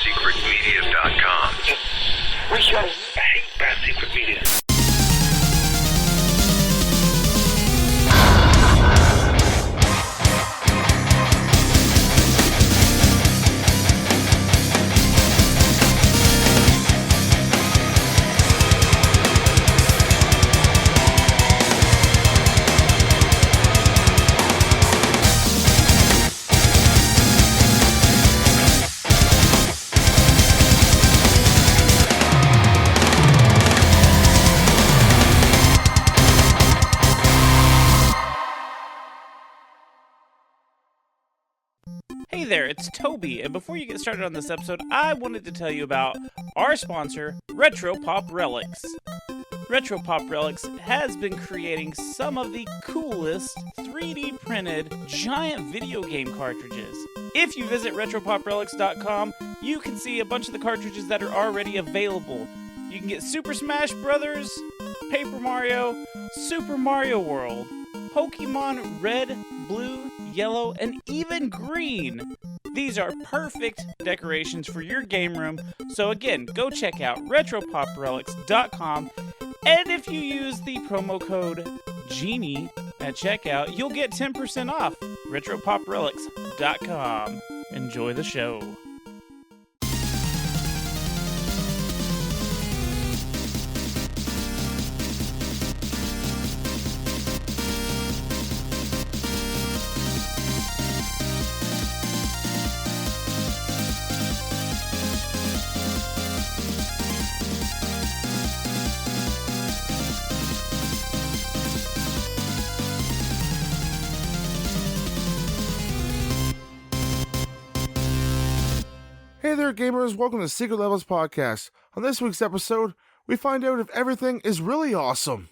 badsecretmedia.com. We so hate Bad Secret Media. Hey there, it's Toby, and before you get started on this episode, I wanted to tell you about our sponsor, Retro Pop Relics. Retro Pop Relics has been creating some of the coolest 3D printed giant video game cartridges. If you visit retropoprelics.com, you can see a bunch of the cartridges that are already available. You can get Super Smash Bros., Paper Mario, Super Mario World, Pokemon Red, Blue, Yellow, and even Green. These are perfect decorations for your game room, so again, go check out retropoprelics.com, and if you use the promo code GENIE at checkout, you'll get 10% off. retropoprelics.com. Enjoy the show. Hey there, gamers. Welcome to Secret Levels Podcast. On this week's episode, we find out if everything is really awesome.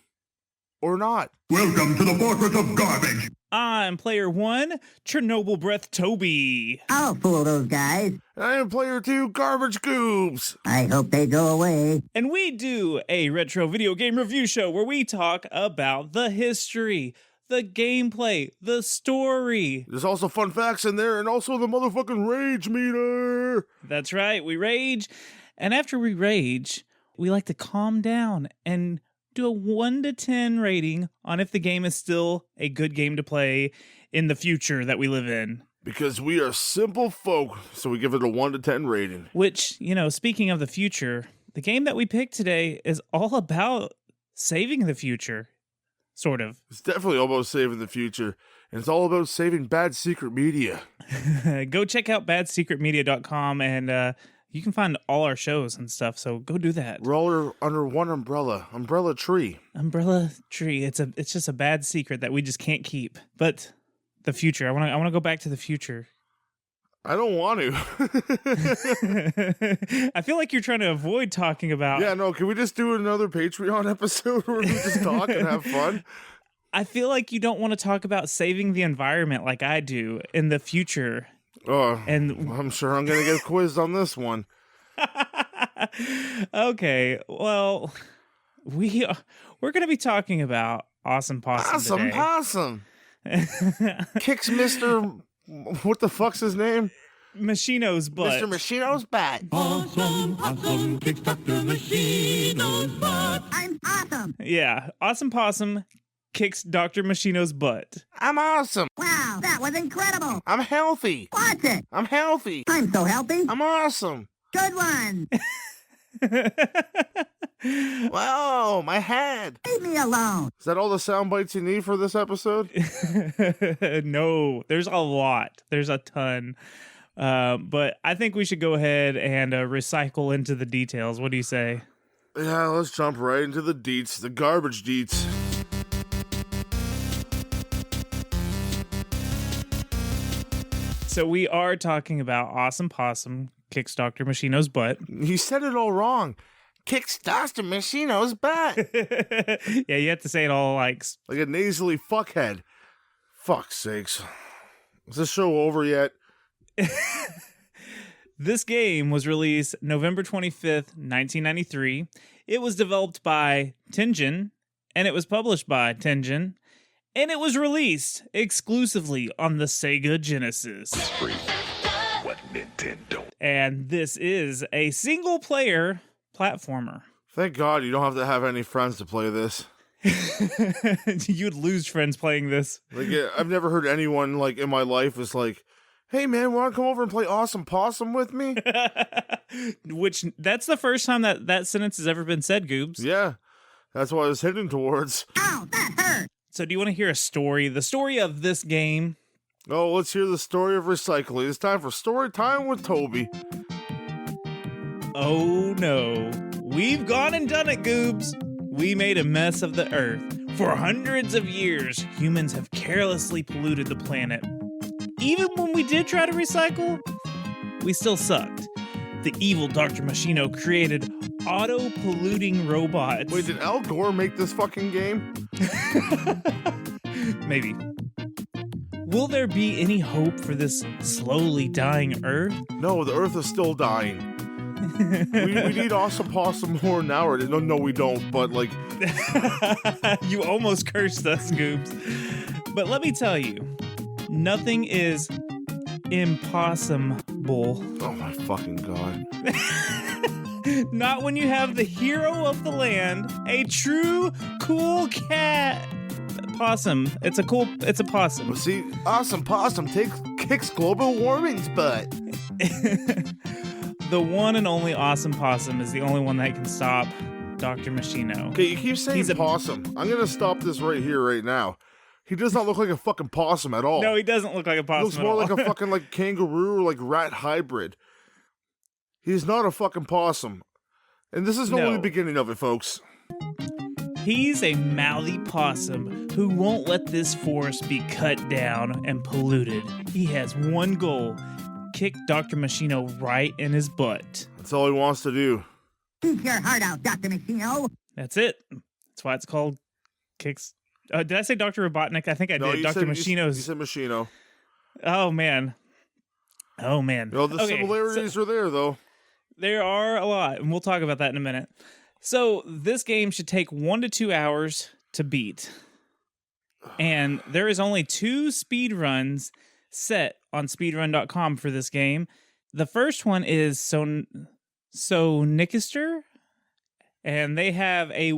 Or not. Welcome to the Fortress of Garbage. I'm Player 1, Chernobyl Breath Toby. I'll fool those guys. And I am Player 2, Garbage Goobs. I hope they go away. And we do a retro video game review show where we talk about the history, the gameplay, the story. There's also fun facts in there, and also the motherfucking rage meter. That's right, we rage. And after we rage, we like to calm down and do a 1 to 10 rating on if the game is still a good game to play in the future that we live in. Because we are simple folk, so we give it a 1 to 10 rating. Which, speaking of the future, the game that we picked today is all about saving the future. Sort of. It's definitely all about saving the future, and it's all about saving Bad Secret Media. Go check out badsecretmedia.com, and you can find all our shows and stuff, so go do that. We're all under one umbrella tree. Umbrella tree. It's just a bad secret that we just can't keep. But the future, I want to go back to the future. I don't want to. I feel like you're trying to avoid talking about... Yeah, no, can we just do another Patreon episode where we just talk and have fun? I feel like you don't want to talk about saving the environment like I do in the future. Oh, and I'm sure I'm going to get quizzed on this one. Okay, well, we're going to be talking about Awesome Possum today. Possum! Kicks Mr... What the fuck's his name? Machino's butt. Mr. Machino's butt. Awesome, awesome, kicks Dr. Machino's butt. I'm awesome. Yeah, Awesome Possum kicks Dr. Machino's butt. I'm awesome. Wow, that was incredible. I'm healthy. Watch it. I'm healthy. I'm so healthy. I'm awesome. Good one. Whoa, my head. Leave me alone. Is that all the sound bites you need for this episode? No, there's a lot. There's a ton. But I think we should go ahead and recycle into the details. What do you say? Yeah, let's jump right into the deets, the garbage deets. So we are talking about Awesome Possum kicks Dr. Machino's butt. You said it all wrong. Kicks Dr. Machino's butt. Yeah, you have to say it all like a nasally fuckhead. Fuck's sakes. Is this show over yet? This game was released November 25th, 1993. It was developed by Tengen, and it was published by Tengen, and it was released exclusively on the SEGA Genesis. What Nintendo? and this is a single-player platformer. Thank God you don't have to have any friends to play this. You'd lose friends playing this. Like, I've never heard anyone, like, in my life is like, hey, man, want to come over and play Awesome Possum with me? Which, that's the first time that sentence has ever been said, Goobs. Yeah, that's what I was heading towards. Ow, that hurt. So do you want to hear a story? The story of this game? Oh, let's hear the story of recycling. It's time for story time with Toby. Oh no, we've gone and done it, Goobs. We made a mess of the Earth. For hundreds of years, humans have carelessly polluted the planet. Even when we did try to recycle, we still sucked. The evil Dr. Machino created auto-polluting robots. Wait, did Al Gore make this fucking game? Maybe. Will there be any hope for this slowly dying Earth? No, the Earth is still dying. we need Awesome Possum more now. Or no, we don't. But like, you almost cursed us, Goobs. But let me tell you, nothing is impossible. Oh my fucking God. Not when you have the hero of the land, a true cool cat. Possum. It's a possum. Well, see, Awesome Possum kicks global warming's butt. The one and only Awesome Possum is the only one that can stop Dr. Machino. Okay, you keep saying possum. I'm gonna stop this right here, right now. He does not look like a fucking possum at all. No, he doesn't look like a possum. He looks more like a fucking like kangaroo or like rat hybrid. He's not a fucking possum. And this is only the beginning of it, folks. He's a mouthy possum who won't let this forest be cut down and polluted. He has one goal: kick Dr. Machino right in his butt. That's all he wants to do. Keep your heart out, Dr. Machino. That's it. That's why it's called Kicks. Did I say Dr. Robotnik? I think I did. Dr. Machino's. You said Machino. Oh, man. Well, the similarities are there, though. There are a lot, and we'll talk about that in a minute. So, this game should take 1 to 2 hours to beat. And there is only 2 speed runs set on speedrun.com for this game. The first one is Sonikister, and they have a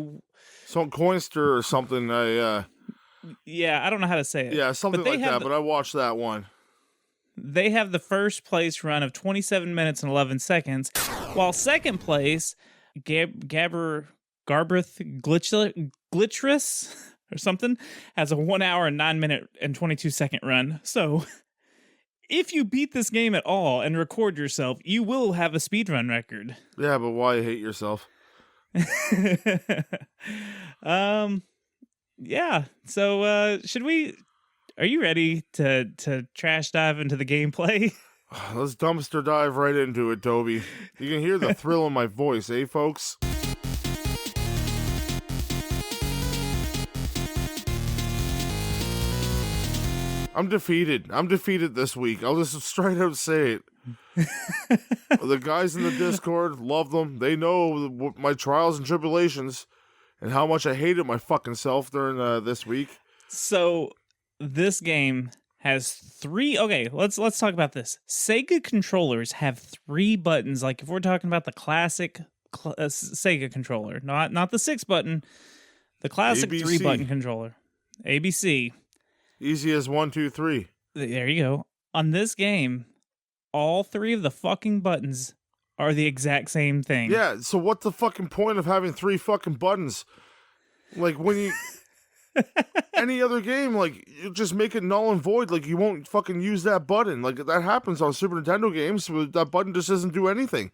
Coinster or something. Yeah, I don't know how to say it. Yeah, something like that, but I watched that one. They have the first place run of 27 minutes and 11 seconds, while second place, Garbrith Glitchris or something, has a 1 hour and 9 minute and 22 second run. So, if you beat this game at all and record yourself, you will have a speedrun record. Yeah, but why hate yourself? Yeah. So, are you ready to trash dive into the gameplay? Let's dumpster dive right into it, Toby. You can hear the thrill in my voice, eh, folks? I'm defeated. I'm defeated this week. I'll just straight out say it. The guys in the Discord, love them. They know my trials and tribulations and how much I hated my fucking self during this week. So, this game has 3... Okay, let's talk about this. Sega controllers have 3 buttons. Like, if we're talking about the classic Sega controller, not the 6 button, the classic ABC. 3 button controller. ABC. Easy as 1, 2, 3. There you go. On this game, all 3 of the fucking buttons are the exact same thing. Yeah, so what's the fucking point of having 3 fucking buttons? Like, when you... any other game, like, you just make it null and void. Like, you won't fucking use that button. Like, that happens on Super Nintendo games, but that button just doesn't do anything.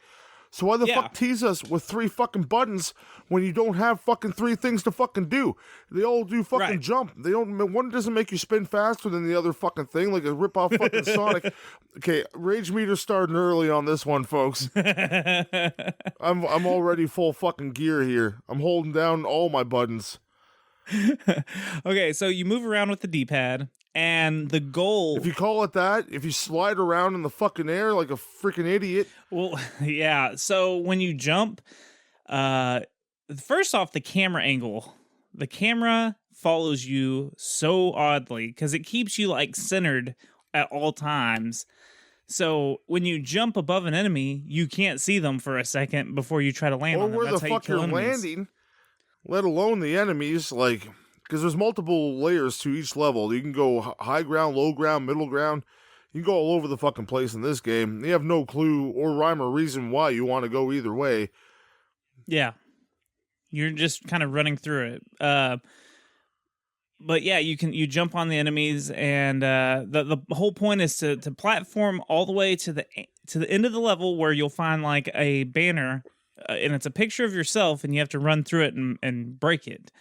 So why the fuck tease us with 3 fucking buttons when you don't have fucking 3 things to fucking do? They all do fucking jump. They don't. One doesn't make you spin faster than the other fucking thing, like a rip-off fucking Sonic. Okay, rage meter starting early on this one, folks. I'm already full fucking gear here. I'm holding down all my buttons. Okay, so you move around with the D-pad, and the goal... If you call it that, if you slide around in the fucking air like a freaking idiot... Well, yeah, so when you jump, first off, the camera angle. The camera follows you so oddly, because it keeps you, like, centered at all times. So when you jump above an enemy, you can't see them for a second before you try to land Or on them. where That's the how you fuck kill you're enemies. landing, let alone the enemies, like, because there's multiple layers to each level. You can go high ground, low ground, middle ground. You can go all over the fucking place in this game. You have no clue or rhyme or reason why you want to go either way. Yeah. You're just kind of running through it. But yeah, you jump on the enemies, and the whole point is to platform all the way to the end of the level, where you'll find like a banner, and it's a picture of yourself, and you have to run through it and break it,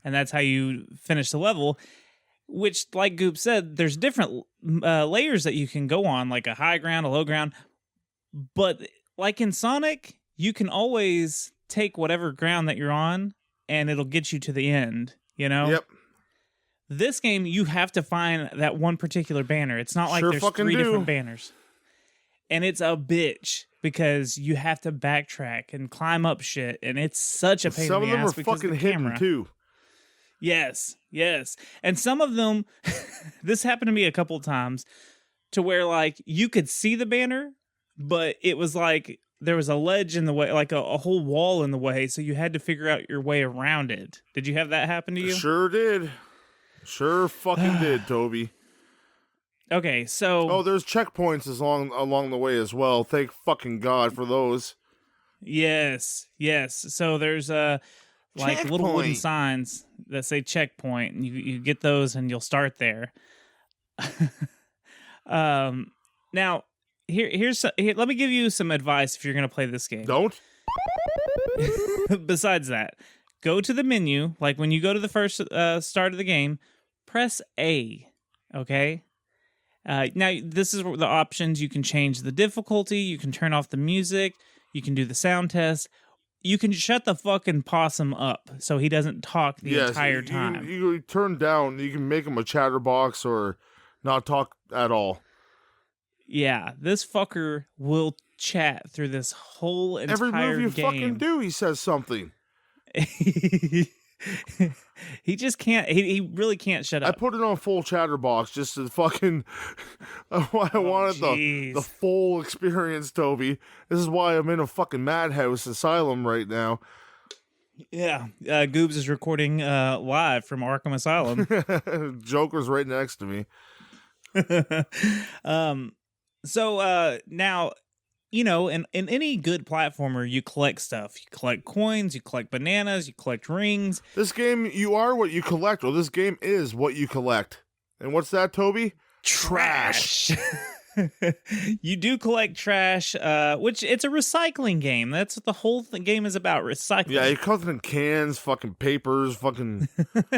and that's how you finish the level. Which, like Goop said, there's different layers that you can go on, like a high ground, a low ground. But like in Sonic, you can always take whatever ground that you're on, and it'll get you to the end. You know. Yep. This game, you have to find that one particular banner. It's not like Sure there's fucking 3 do. different banners. And it's a bitch because you have to backtrack and climb up shit, and it's such a pain Some in of the them ass are because of fucking the hidden camera. too. Yes. And some of them, this happened to me a couple of times, to where like you could see the banner, but it was like there was a ledge in the way, like a whole wall in the way, so you had to figure out your way around it. Did you have that happen to you? Sure did. Sure fucking did, Toby. Okay, so Oh, there's checkpoints along the way as well. Thank fucking God for those. yes. So there's like little wooden Checkpoint. signs that say checkpoint, and you get those, and you'll start there. Now here, let me give you some advice if you're gonna play this game. Don't? Besides that, go to the menu. Like when you go to the first start of the game, press A. Okay. Now this is the options. You can change the difficulty. You can turn off the music. You can do the sound test. You can shut the fucking Possum up so he doesn't talk the entire time. You turn down, you can make him a chatterbox or not talk at all. Yeah, this fucker will chat through this whole entire Every move you game. fucking do, he says something. He just can't. He really can't shut I up. put it on full chatterbox just to fucking. I wanted jeez. the full experience, Toby. This is why I'm in a fucking madhouse asylum right now. Yeah, Goobs is recording live from Arkham Asylum. Joker's right next to me. So now, you know, in any good platformer, you collect stuff. You collect coins, you collect bananas, you collect rings. This game, you are what you collect. Well, this game is what you collect. And what's that, Toby? Trash. You do collect trash, which it's a recycling game. That's what the whole game is about, recycling. Yeah, you're collecting cans, fucking papers, fucking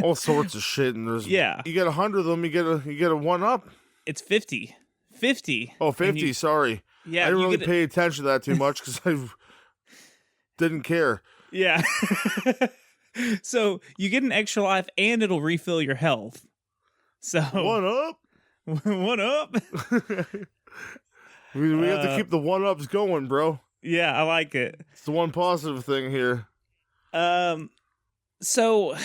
all sorts of shit. And there's Yeah. you get 100 of them, you get a 1-up. It's 50. 50. Oh, 50, And you- sorry. Yeah, I didn't you really get pay attention to that too much because I didn't care. Yeah. So you get an extra life and it'll refill your health. So 1-up? What up? We have to keep the 1-ups going, bro. Yeah, I like it. It's the one positive thing here. So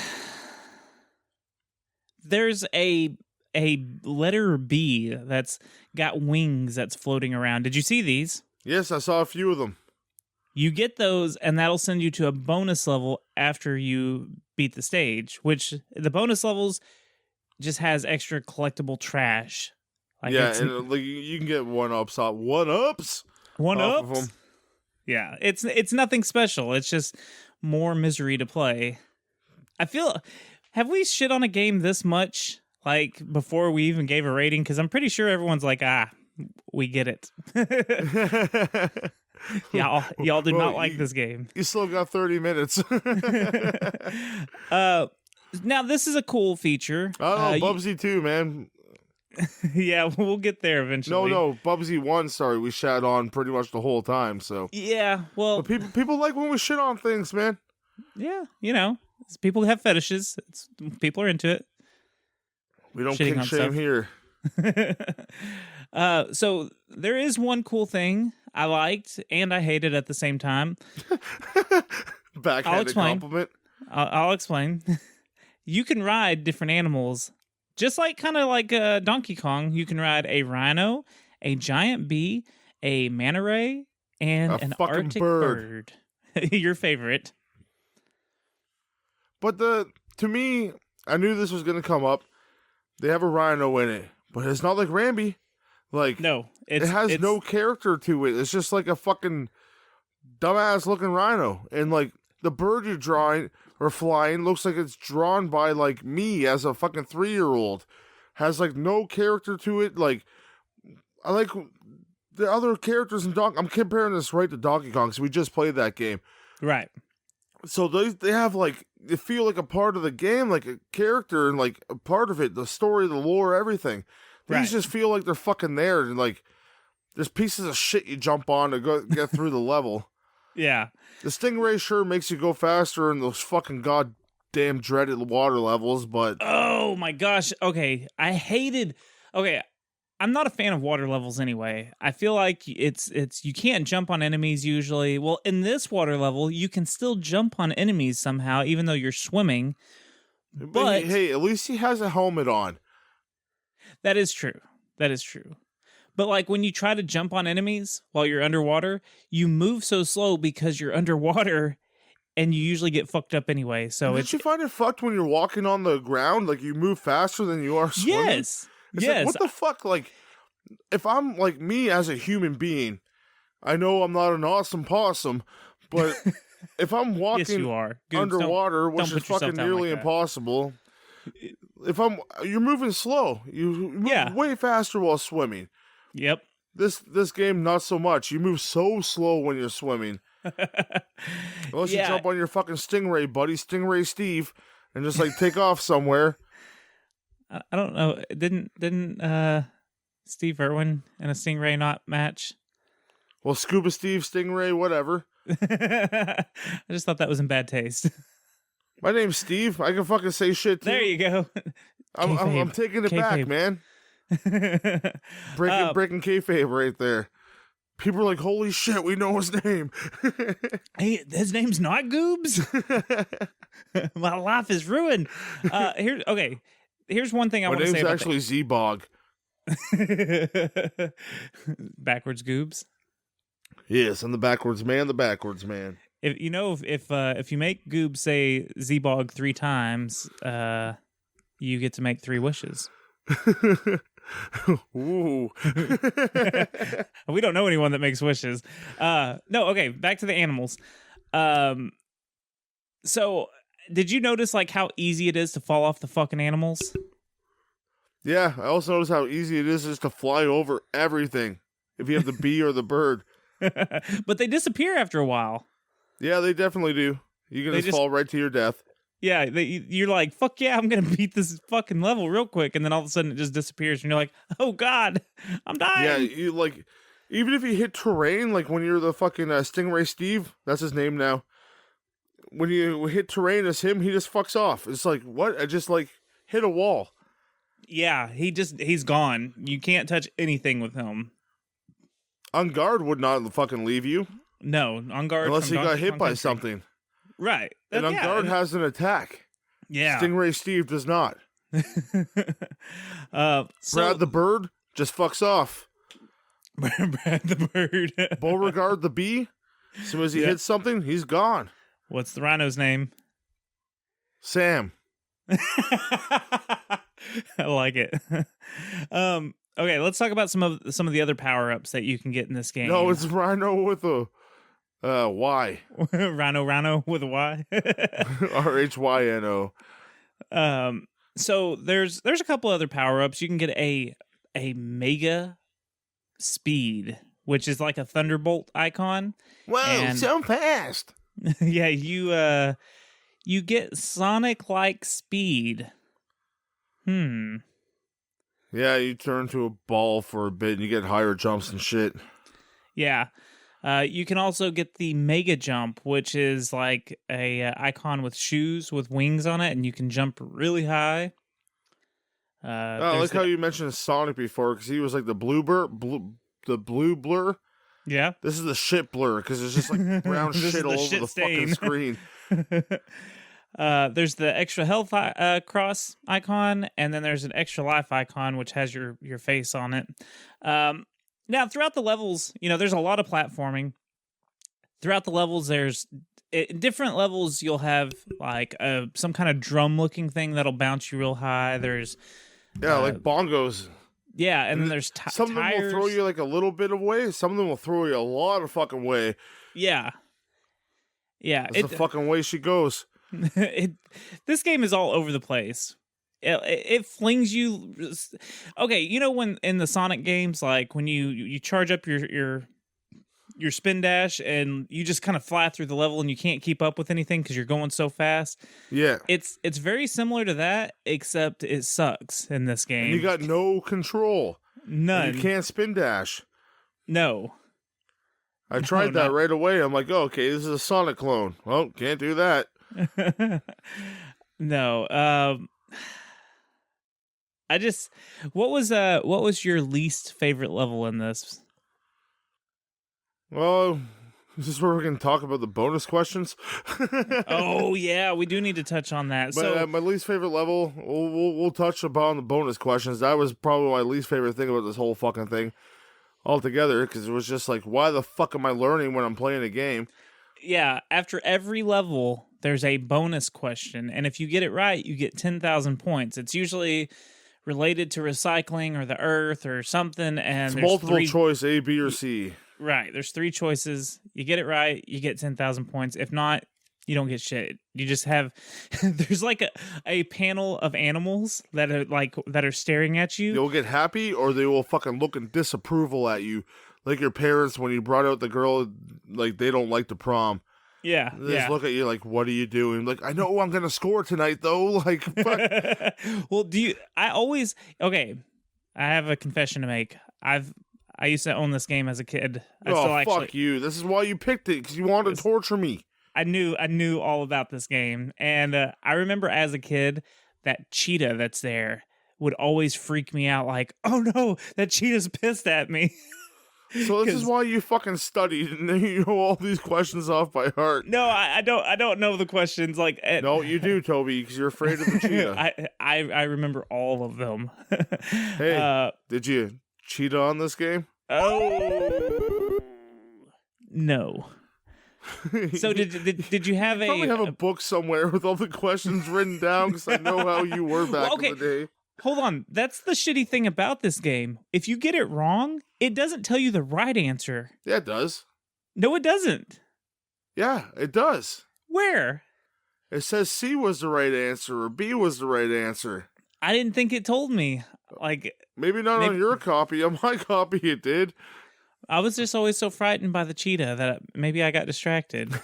there's a letter B that's got wings that's floating around. Did you see these? Yes, I saw a few of them. You get those, and that'll send you to a bonus level after you beat the stage, which the bonus levels just has extra collectible trash. Like Yeah, it's and like you can get 1-ups. 1-ups? one off up. of 'em. Yeah, it's nothing special. It's just more misery to play. I feel, have we shit on a game this much, like, before we even gave a rating? Because I'm pretty sure everyone's like, we get it. Y'all do Well, not like this game. You still got 30 minutes. Now, this is a cool feature. Oh, Bubsy 2, man. Yeah, we'll get there eventually. No, Bubsy 1, sorry, we shat on pretty much the whole time, so. Yeah, well, But people like when we shit on things, man. yeah, you know, people have fetishes. People are into it. We don't Shitting kink on shame stuff. here. So there is one cool thing I liked and I hated at the same time. Backhanded explain. compliment. I'll explain. You can ride different animals, just like kind of like Donkey Kong. You can ride a rhino, a giant bee, a manta ray, and A an fucking Arctic bird. bird. Your favorite. But to me, I knew this was gonna come up. They have a rhino in it, but it's not like Rambi. Like No, it has no character to it. It's just like a fucking dumbass looking rhino, and like the bird you're drawing or flying looks like it's drawn by like me as a fucking 3-year-old. Has like no character to it. Like I like the other characters in Donkey. I'm comparing this right to Donkey Kong because we just played that game. Right. So they have like they feel like a part of the game, like a character and like a part of it, the story, the lore, everything. These Right. just feel like they're fucking there, and like there's pieces of shit you jump on to go get through the level. Yeah. The Stingray sure makes you go faster in those fucking goddamn dreaded water levels, but Oh my gosh. Okay. Okay. I'm not a fan of water levels anyway. I feel like it's you can't jump on enemies usually. Well, in this water level, you can still jump on enemies somehow, even though you're swimming. But hey, at least he has a helmet on. that is true. That is true. But like when you try to jump on enemies while you're underwater, you move so slow because you're underwater and you usually get fucked up anyway. So Did it's you find it fucked when you're walking on the ground? Like you move faster than you are swimming? yes. It's yes. like, what the fuck? Like, if I'm like me as a human being, I know I'm not an awesome possum, but if I'm yes, walking you are. Goobs, underwater, don't which put is fucking yourself down nearly like that. impossible, you're moving slow. You move Yeah. way faster while swimming. Yep. This game, not so much. You move so slow when you're swimming. Unless you Yeah. jump on your fucking Stingray, buddy, Stingray Steve, and just like take off somewhere. I don't know. Didn't Steve Irwin and a Stingray not match? Well, Scuba Steve, Stingray, whatever. I just thought that was in bad taste. My name's Steve. I can fucking say shit too. There you go. I'm Kayfabe. taking it back, Kayfabe. man. Breaking kayfabe right there. People are like, holy shit, we know his name. Hey, his name's not Goobs. My life is ruined. Here's one thing I My want to say name's about actually Z-Bog. backwards Goobs. Yes, I'm the backwards man. If you make Goobs say Z-Bog 3 times, you get to make 3 wishes. Ooh. We don't know anyone that makes wishes. No, okay, back to the animals. So did you notice like how easy it is to fall off the fucking animals? Yeah, I also notice how easy it is just to fly over everything if you have the bee or the bird. But they disappear after a while. Yeah, they definitely do. You can just fall right to your death. Yeah, you're like, fuck yeah, I'm gonna beat this fucking level real quick, and then all of a sudden it just disappears, and you're like, oh god, I'm dying. Yeah, you like, even if you hit terrain, like when you're the fucking Stingray Steve, that's his name now. When you hit terrain as him, he just fucks off. It's like, what? I just like hit a wall. Yeah, he's gone. You can't touch anything with him. On guard would not fucking leave you. No, on guard. Unless he from got Donkey hit Kong by Country. something. Right. And on guard has an attack. Yeah. Stingray Steve does not. So, Brad the bird just fucks off. Brad the bird. Beauregard the bee, as soon as he hits something, he's gone. What's the rhino's name? Sam. I like it. Okay, let's talk about some of the other power-ups that you can get in this game. No, it's Rhino with a Y. Rhino with a Y. RHYNO. So there's a couple other power-ups. You can get a mega speed, which is like a thunderbolt icon. Whoa, And- so fast. Yeah, you get Sonic-like speed. Yeah, you turn to a ball for a bit and you get higher jumps and shit. Yeah. You can also get the Mega Jump, which is like a icon with shoes with wings on it, and you can jump really high. I like how you mentioned Sonic before, because he was like the blue blur. Yeah. This is the shit blur, because there's just like brown This is shit the all over shit the fucking stain. screen. There's the extra health cross icon, and then there's an extra life icon, which has your face on it. Now, throughout the levels, there's a lot of platforming. Throughout the levels, in different levels, you'll have like some kind of drum-looking thing that'll bounce you real high. There's like bongos. Yeah, and then there's some of them will throw you like a little bit away. Some of them will throw you a lot of fucking way. Yeah. That's the fucking way she goes. This game is all over the place. It flings you. Okay, when in the Sonic games, like when you charge up your spin dash and you just kind of fly through the level and you can't keep up with anything because you're going so fast. Yeah. It's very similar to that, except it sucks in this game. And you got no control. None. You can't spin dash. No. I tried that right away. I'm like, oh, okay, this is a Sonic clone. Well, can't do that. No. What was your least favorite level in this? Well, is this where we're going to talk about the bonus questions? Oh yeah, we do need to touch on that. But, my least favorite level, we'll touch upon the bonus questions. That was probably my least favorite thing about this whole fucking thing altogether, because it was just like, why the fuck am I learning when I'm playing a game? Yeah, after every level, there's a bonus question, and if you get it right, you get 10,000 points. It's usually related to recycling or the earth or something, and it's there's multiple choice, A, B, or C. Right, there's 3 choices. You get it right, you get 10,000 points. If not, you don't get shit. You just have there's like a panel of animals that are staring at you. You'll get happy, or they will fucking look in disapproval at you, like your parents when you brought out the girl, like they don't like the prom. Yeah, they just look at you like, what are you doing? Like, I know I'm gonna score tonight though. Like, fuck. Well, I have a confession to make. I used to own this game as a kid. Fuck you. This is why you picked it, because you wanted to torture me. I knew all about this game. And I remember as a kid, that cheetah that's there would always freak me out. Like, oh no, that cheetah's pissed at me. So this is why you fucking studied and then you know all these questions off by heart. No, I don't know the questions. Like, no, you do, Toby, because you're afraid of the cheetah. I remember all of them. Hey, did you cheat on this game? Oh no. So did you have probably have a book somewhere with all the questions written down, because I know how you were back in the day. Hold on. That's the shitty thing about this game. If you get it wrong, it doesn't tell you the right answer. Yeah, it does. No, it doesn't. Yeah, it does. Where? It says C was the right answer or B was the right answer. I didn't think it told me. Like, maybe not on your copy. On my copy, it did. I was just always so frightened by the cheetah that maybe I got distracted.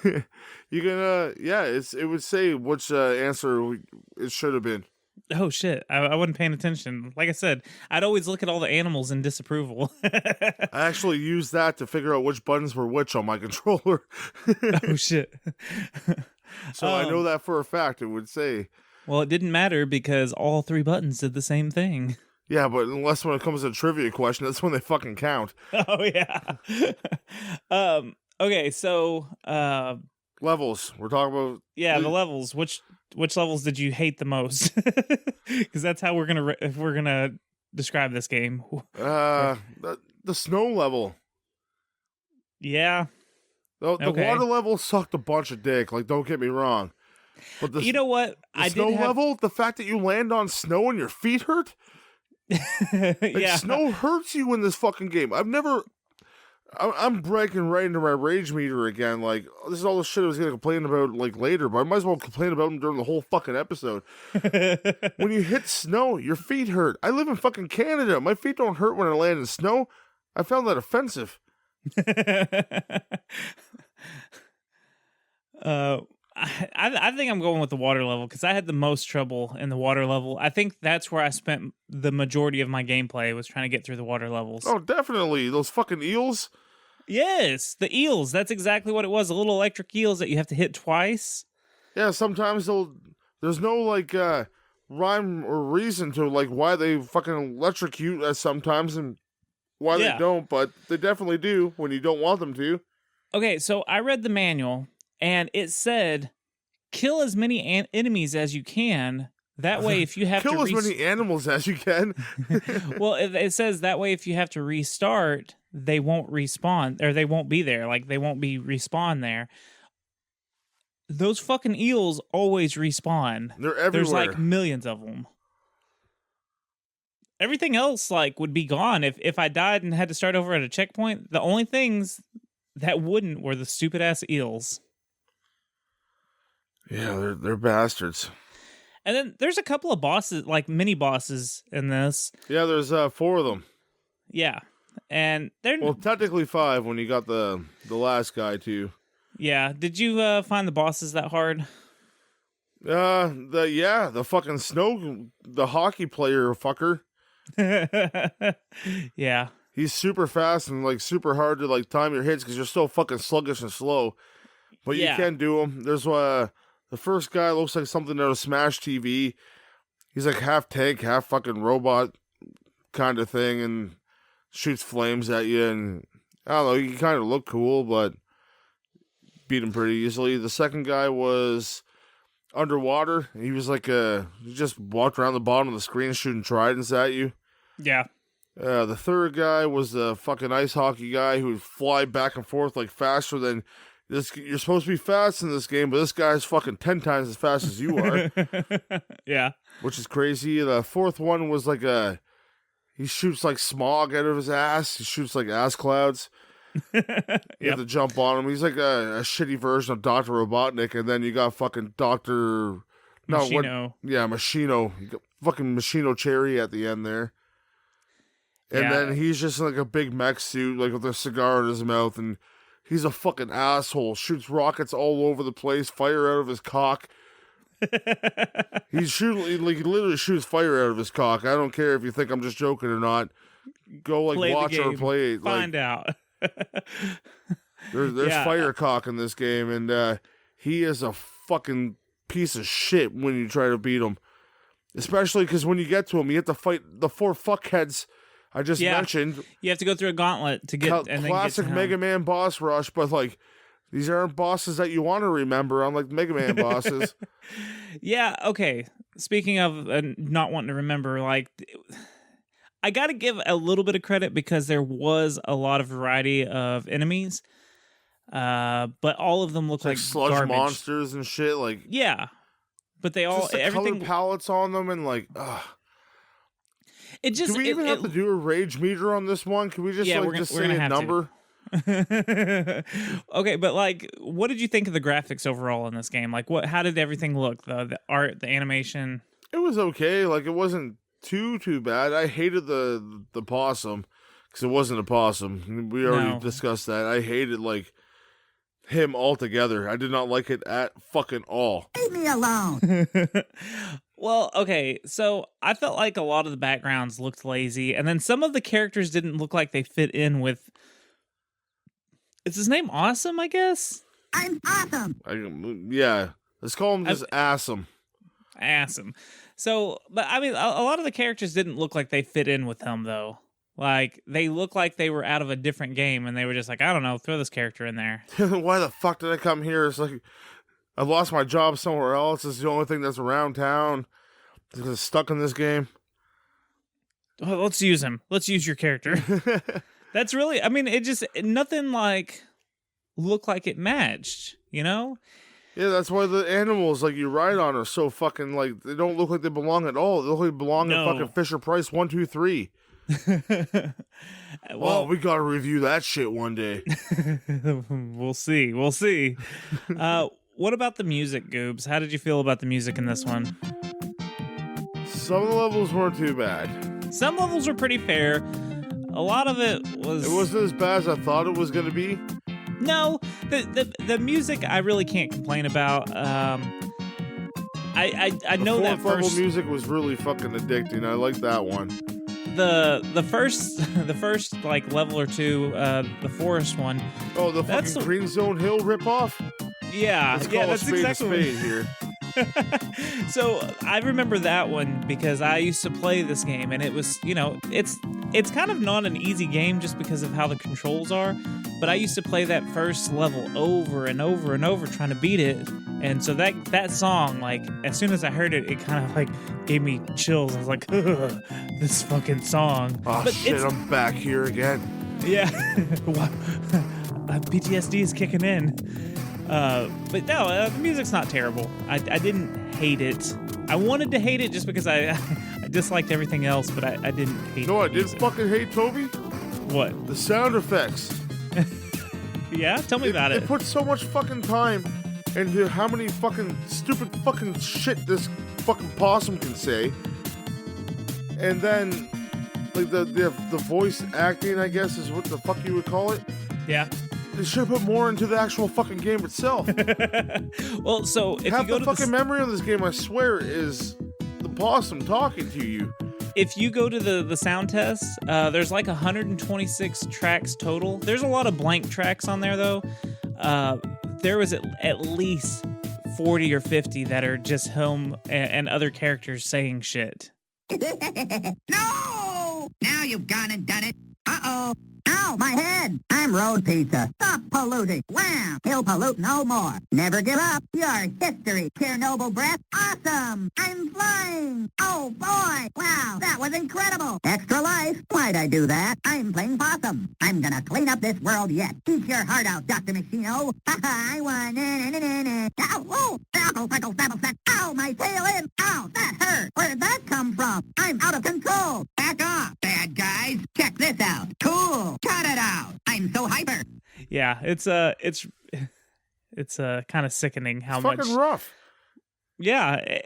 You can, it would say which answer it should have been. Oh shit! I wasn't paying attention. Like I said, I'd always look at all the animals in disapproval. I actually used that to figure out which buttons were which on my controller. Oh shit! So I know that for a fact. It would say. Well, it didn't matter because all 3 buttons did the same thing. Yeah, but unless when it comes to a trivia question, that's when they fucking count. Oh yeah. Okay, so levels. We're talking about the levels. Which levels did you hate the most? Because that's how we're gonna describe this game. The snow level. Yeah. The water level sucked a bunch of dick. Like, don't get me wrong. But you know what? The snow level, the fact that you land on snow and your feet hurt. Snow hurts you in this fucking game. I'm breaking right into my rage meter again. Like, this is all the shit I was going to complain about, like, later, but I might as well complain about them during the whole fucking episode. When you hit snow, your feet hurt. I live in fucking Canada. My feet don't hurt when I land in snow. I found that offensive. I think I'm going with the water level because I had the most trouble in the water level. I think that's where I spent the majority of my gameplay, was trying to get through the water levels. Oh, definitely. Those fucking eels. Yes, the eels. That's exactly what it was. The little electric eels that you have to hit twice. Yeah, sometimes there's no, like, rhyme or reason to, like, why they fucking electrocute us sometimes and why they don't, but they definitely do when you don't want them to. Okay, so I read the manual, and it said, kill as many enemies as you can That way, if you have Kill to as many animals as you can. well, it says that way if you have to restart, they won't respawn, or they won't be there. Like, they won't be respawn there. Those fucking eels always respawn. They're everywhere. There's like millions of them. Everything else like would be gone if I died and had to start over at a checkpoint. The only things that wouldn't were the stupid ass eels. Yeah, they're bastards. And then there's a couple of bosses, like mini bosses in this. Yeah, there's 4 of them. Yeah, and they're Well, technically 5 when you got the last guy too. yeah. Did you find the bosses that hard? The fucking the hockey player fucker. Yeah. He's super fast and like super hard to like time your hits because you're so fucking sluggish and slow. But Yeah. you can do them. There's the first guy looks like something out of Smash TV. He's like half tank, half fucking robot kind of thing, and shoots flames at you. And I don't know, he kind of looked cool, but beat him pretty easily. The second guy was underwater. He was like he just walked around the bottom of the screen shooting tridents at you. Yeah. The third guy was the fucking ice hockey guy who would fly back and forth like faster than this. You're supposed to be fast in this game, but this guy's fucking 10 times as fast as you are. Yeah. Which is crazy. The fourth one was like he shoots like smog out of his ass. He shoots like ass clouds. You have to jump on him. He's like a shitty version of Dr. Robotnik, and then you got fucking Dr. Machino. Machino. You got fucking Machino Cherry at the end there. And then he's just in like a big mech suit, like with a cigar in his mouth, and he's a fucking asshole. Shoots rockets all over the place, fire out of his cock. He literally shoots fire out of his cock. I don't care if you think I'm just joking or not. Go like Play watch or play it. Find out. There's fire cock in this game, and he is a fucking piece of shit when you try to beat him. Especially because when you get to him, you have to fight the 4 fuckheads I just mentioned. You have to go through a gauntlet to get and classic then get to Mega Man boss rush, but like these aren't bosses that you want to remember, unlike Mega Man bosses. Yeah, okay. Speaking of not wanting to remember, like, I got to give a little bit of credit because there was a lot of variety of enemies, but all of them look like sludge garbage. monsters and shit. Like, yeah, but they all just the everything color palettes on them and like, it just. Do we even have to do a rage meter on this one? Can we just just say a number? Okay, but like, what did you think of the graphics overall in this game? Like, how did everything look? The art, the animation. It was okay. Like, it wasn't too bad. I hated the possum because it wasn't a possum. We already discussed that. I hated like him altogether. I did not like it at fucking all. Leave me alone. Well, okay, so I felt like a lot of the backgrounds looked lazy, and then some of the characters didn't look like they fit in with. Is his name Awesome, I guess? I'm awesome. Yeah. Let's call him just Awesome. Awesome. So, but I mean, a lot of the characters didn't look like they fit in with him, though. Like, they looked like they were out of a different game, and they were just like, I don't know, throw this character in there. Why the fuck did I come here? It's like, I lost my job somewhere else. It's the only thing that's around town. It's stuck in this game. Well, let's use him. Let's use your character. That's really, I mean, it just, nothing like looked like it matched, you know? Yeah, that's why the animals like you ride on are so fucking like, they don't look like they belong at all. They look like they belong in fucking Fisher Price 1, 2, 3. Well, we gotta review that shit one day. We'll see. What about the music, Goobs? How did you feel about the music in this one? Some of the levels weren't too bad. Some levels were pretty fair. A lot of it was... It wasn't as bad as I thought it was going to be. No, the music I really can't complain about. I know that fourth level first music was really fucking addicting. I like that one. The first like level or two, the forest one. Oh, the fucking Green Zone Hill ripoff? Yeah, Let's call that's a spade exactly a spade here. So I remember that one because I used to play this game, and it was, you know, it's kind of not an easy game just because of how the controls are, but I used to play that first level over and over and over trying to beat it. And so that song, like, as soon as I heard it, it kind of like gave me chills. I was like, ugh, this fucking song. Oh but shit, I'm back here again. Yeah. PTSD is kicking in. But no, the music's not terrible. I didn't hate it. I wanted to hate it just because I disliked everything else, but I didn't hate it. No, I did fucking hate, Toby? What? The sound effects. Yeah? Tell me about it. They put so much fucking time into how many fucking stupid fucking shit this fucking possum can say. And then, like, the voice acting, I guess, is what the fuck you would call it. Yeah. They should have put more into the actual fucking game itself. Well, so if Half you go the to fucking memory of this game, I swear, is the possum talking to you. If you go to the sound test, there's like 126 tracks total. There's a lot of blank tracks on there, though. There was at least 40 or 50 that are just him and other characters saying shit. No! Now you've gone and done it. Uh-oh. Ow, my head! I'm Road Pizza. Stop polluting. Wham! He'll pollute no more. Never give up. Your history, Chernobyl breath. Awesome! I'm flying! Oh, boy! Wow, that was incredible! Extra life? Why'd I do that? I'm playing Possum. I'm gonna clean up this world yet. Eat your heart out, Dr. Machino. Ha-ha, I won. Ow, whoa! Apple, freckle, apple, set. Ow, my tail in! Ow, that hurt! Where did that come from? I'm out of control! Back off, bad guys! Check this out! Cool! Cut it out! I'm so hyper! Yeah, it's kind of sickening how It's much. fucking rough. Yeah,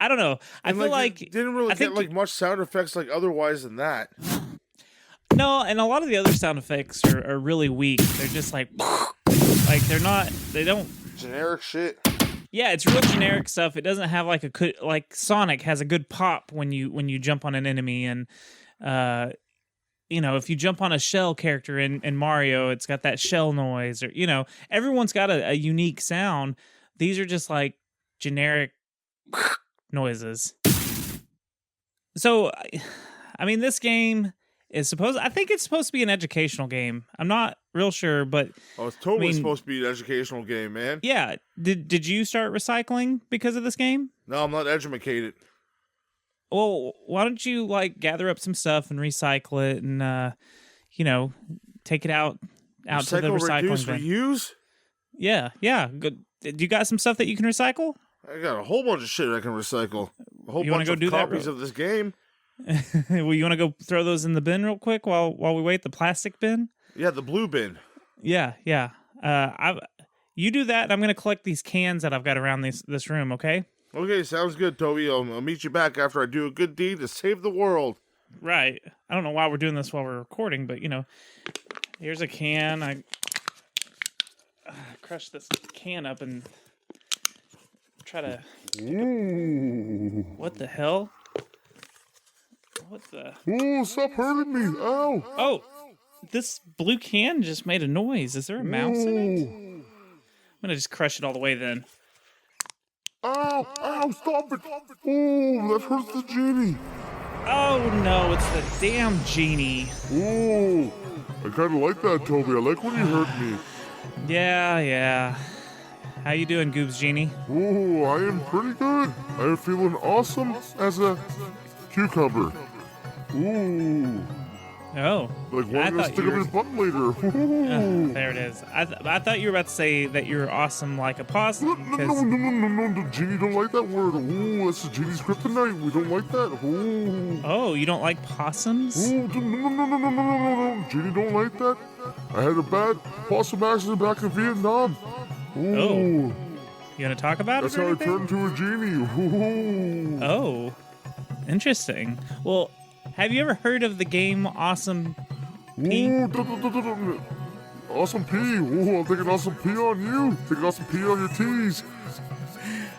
I don't know. I And, feel like it didn't really I get think like much sound effects like otherwise than that. no, and a lot of the other sound effects are really weak. They're just like they don't. Generic shit. Yeah, it's real generic stuff. It doesn't have like Sonic has a good pop when you jump on an enemy, and if you jump on a shell character in Mario, it's got that shell noise, or everyone's got a unique sound. These are just like generic noises. So, I mean, this game is I think it's supposed to be an educational game. I'm not real sure, but Oh, it's totally supposed to be an educational game, man. yeah. Did you start recycling because of this game? No, I'm not educated. Well, why don't you gather up some stuff and recycle it, and take it out to the recycling reduce, bin. reuse? Yeah. Good. Do you got some stuff that you can recycle? I got a whole bunch of shit I can recycle. A whole You wanna bunch go of do that copies real- of this game. Well, you want to go throw those in the bin real quick while we wait, the plastic bin? Yeah, the blue bin. Yeah. You do that. I'm gonna collect these cans that I've got around this room. Okay. Okay, sounds good, Toby. I'll meet you back after I do a good deed to save the world. Right. I don't know why we're doing this while we're recording, but here's a can. I crush this can up and try to. What the hell? What the? Oh, stop hurting me. Ow. Oh, this blue can just made a noise. Is there a mouse in it? I'm gonna just crush it all the way then. Ow, stop it. Oh, that hurts the genie. Oh no, it's the damn genie. Oh, I kind of like that, Toby. I like when you hurt me. Yeah. How you doing, Goobs Genie? Oh, I am pretty good. I am feeling awesome as a cucumber. Ooh. Oh. Like I one to thought stick you up were- his butt later. There it is. I thought you were about to say that you're awesome like a possum. No, 'Cause- the genie don't like that word. Ooh, that's the genie's kryptonite. We don't like that. Ooh. Oh, you don't like possums? Ooh, no. Genie don't like that. I had a bad possum accident back in Vietnam. Ooh. Oh. You want to talk about That's it? or how I anything? turned into a genie. Ooh. Oh, interesting. Well, have you ever heard of the game Awesome P? Ooh, awesome P. Ooh, I'm taking awesome P on you. Taking awesome P on your T's.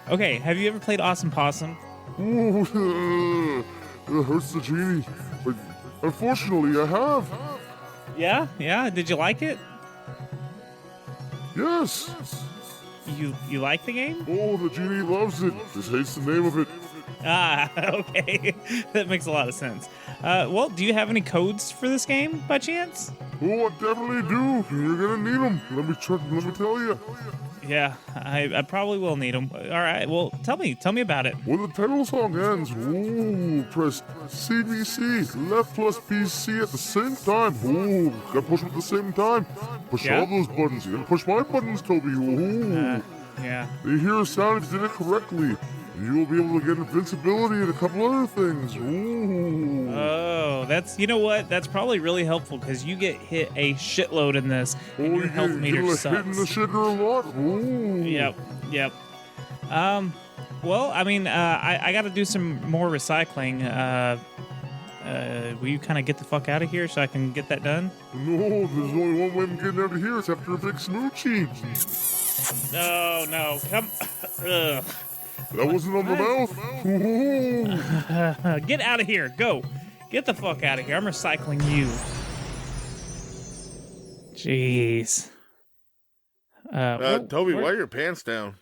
Okay, have you ever played Awesome Possum? Ooh, it hurts the genie. But unfortunately, I have. Yeah. Did you like it? Yes. You like the game? Oh, the genie loves it. Just hates the name of it. Ah, okay. That makes a lot of sense. Well, do you have any codes for this game by chance? Oh, I definitely do. You're gonna need them. Let me tell you. Yeah, I probably will need them. All right, well, tell me about it. When the title song ends, press CBC, left plus BC at the same time. Gotta push them at the same time. Push all those buttons. You gotta push my buttons, Toby. Yeah. You hear a sound if you did it correctly. You will be able to get invincibility and a couple other things. Oh, you know what? That's probably really helpful because you get hit a shitload in this, and your health meter sucks. Hitting the shitter a lot. Yep. Well, I mean, I got to do some more recycling. Will you kind of get the fuck out of here so I can get that done? No, there's only one way I'm getting out of here. It's after a big smoochie. No, come. Ugh. That wasn't on the mouth. Get out of here. Go. Get the fuck out of here. I'm recycling you. Jeez. Toby, why are your pants down?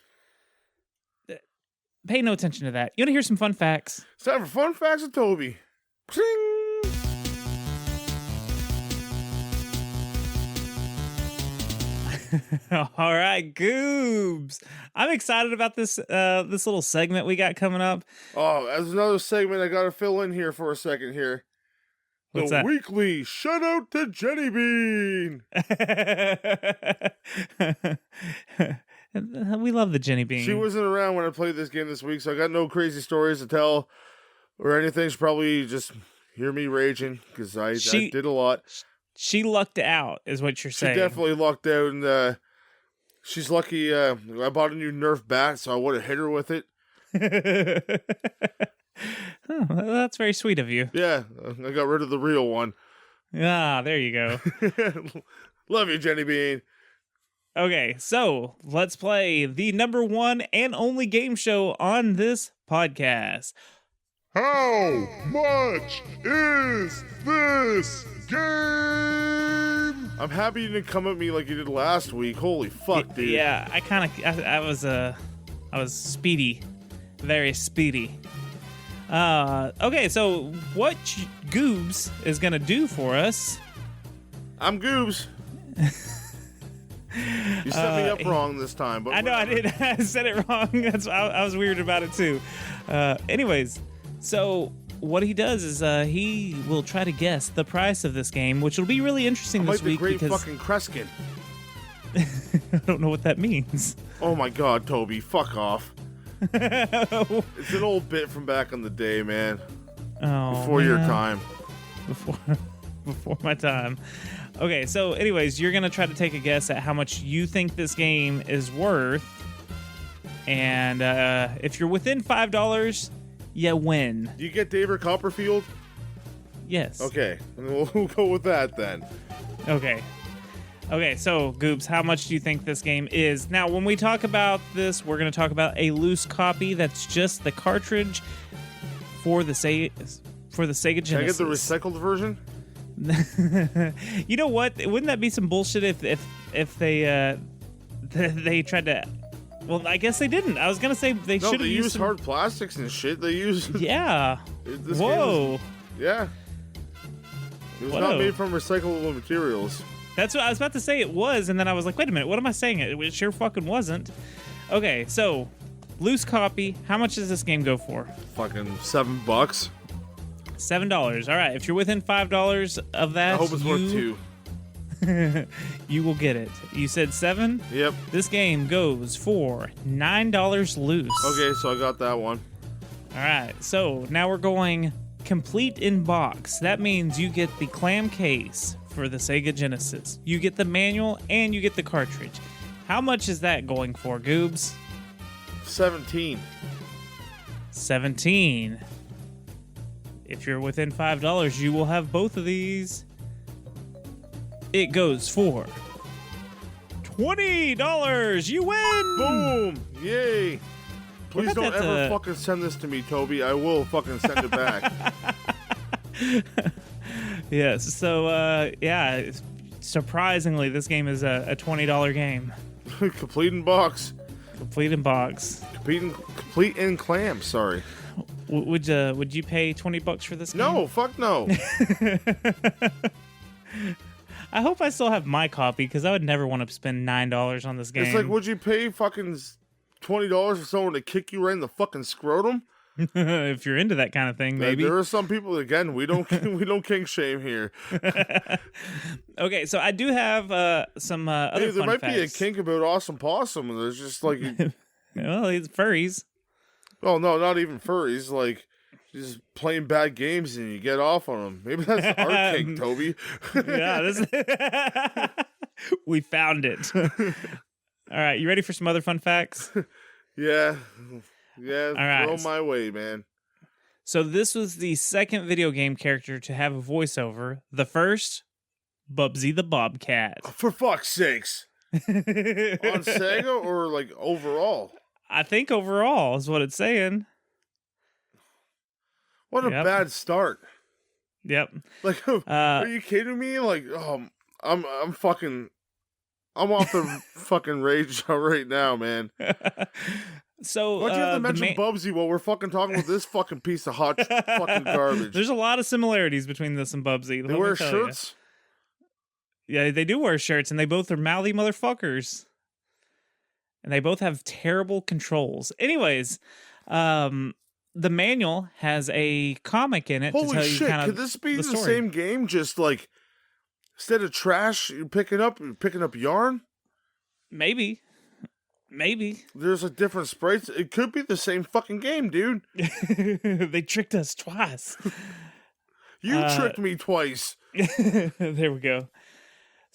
Pay no attention to that. You want to hear some fun facts? It's time for fun facts with Toby. Pling! All right, Goobs. I'm excited about this little segment we got coming up. Oh, as another segment, I gotta fill in here for a second here. What's the that? weekly shout out to Jenny Bean. We love the Jenny Bean. She wasn't around when I played this game this week, so I got no crazy stories to tell or anything. She probably just hear me raging because I did a lot. She lucked out, is what you're saying. She definitely lucked out, and she's lucky. I bought a new Nerf bat, so I would have hit her with it. Oh, that's very sweet of you. Yeah, I got rid of the real one. Ah, there you go. Love you, Jenny Bean. Okay, so let's play the number one and only game show on this podcast. How much is this game? I'm happy you didn't come at me like you did last week. Holy fuck, dude. Yeah, I was speedy, very speedy. Okay, so what Goobs is gonna do for us? I'm Goobs. You set me up wrong this time, but I know I did. I said it wrong. I was weird about it too. Anyways, so what he does is he will try to guess the price of this game, which will be really interesting this week. Great because fucking Kreskin. I don't know what that means. Oh my god, Toby, fuck off. It's an old bit from back in the day, man. Oh, before your time. Before my time. Okay, so anyways, you're gonna try to take a guess at how much you think this game is worth, and if you're within $5, you win. Do you get David Copperfield? Yes. Okay, we'll go with that then. Okay, so Goobs, how much do you think this game is? Now, when we talk about this, we're going to talk about a loose copy that's just the cartridge for the Sega Genesis. Can I get the recycled version? You know what? Wouldn't that be some bullshit if they tried to? Well, I guess they didn't. I was gonna say they should have used some hard plastics and shit. They use yeah. Whoa. Yeah. It was not made from recyclable materials. That's what I was about to say. It was, and then I was like, wait a minute, what am I saying? It sure fucking wasn't. Okay, so loose copy. How much does this game go for? Fucking $7. $7. All right. If you're within $5 of that, I hope it's worth $2. You will get it. You said 7? Yep. This game goes for $9 loose. Okay, so I got that one. All right. So now we're going complete in box. That means you get the clam case for the Sega Genesis. You get the manual and you get the cartridge. How much is that going for, Goobs? 17. 17. If you're within $5, you will have both of these. It goes for $20. You win. Boom! Yay! Please don't ever fucking send this to me, Toby. I will fucking send it back. Yes. So, yeah. Surprisingly, this game is a $20 game. Complete in box. Complete in box. Complete in clam. Sorry. Would you pay $20 for this game? No, fuck no. I hope I still have my copy because I would never want to spend $9 on this game. It's like, would you pay fucking $20 for someone to kick you right in the fucking scrotum? If you're into that kind of thing, maybe. There are some people, again, we don't kink shame here. Okay, so I do have some other Hey, there fun might facts. be a kink about Awesome Possum, and there's just like, Well, he's furries. oh no, not even furries, like just playing bad games and you get off on them. Maybe that's our kink, Toby. Yeah, we found it. All right, you ready for some other fun facts? Yeah, All right. throw my way, man. So this was the second video game character to have a voiceover. The first, Bubsy the Bobcat. For fuck's sakes. On SEGA or like overall? I think overall is what it's saying. What a Yep. bad start. Yep. Like, are you kidding me? Like, I'm off the fucking rage right now, man. So Why'd you have to mention Bubsy while we're fucking talking about this fucking piece of hot fucking garbage? There's a lot of similarities between this and Bubsy. They wear shirts? Yeah, they do wear shirts, and they both are mouthy motherfuckers. And they both have terrible controls. Anyways, the manual has a comic in it to Holy tell shit, you kind of could this be the story. same game? Just like, instead of trash, you're picking up yarn? Maybe. There's a different sprites. It could be the same fucking game, dude. They tricked us twice. You tricked me twice. There we go.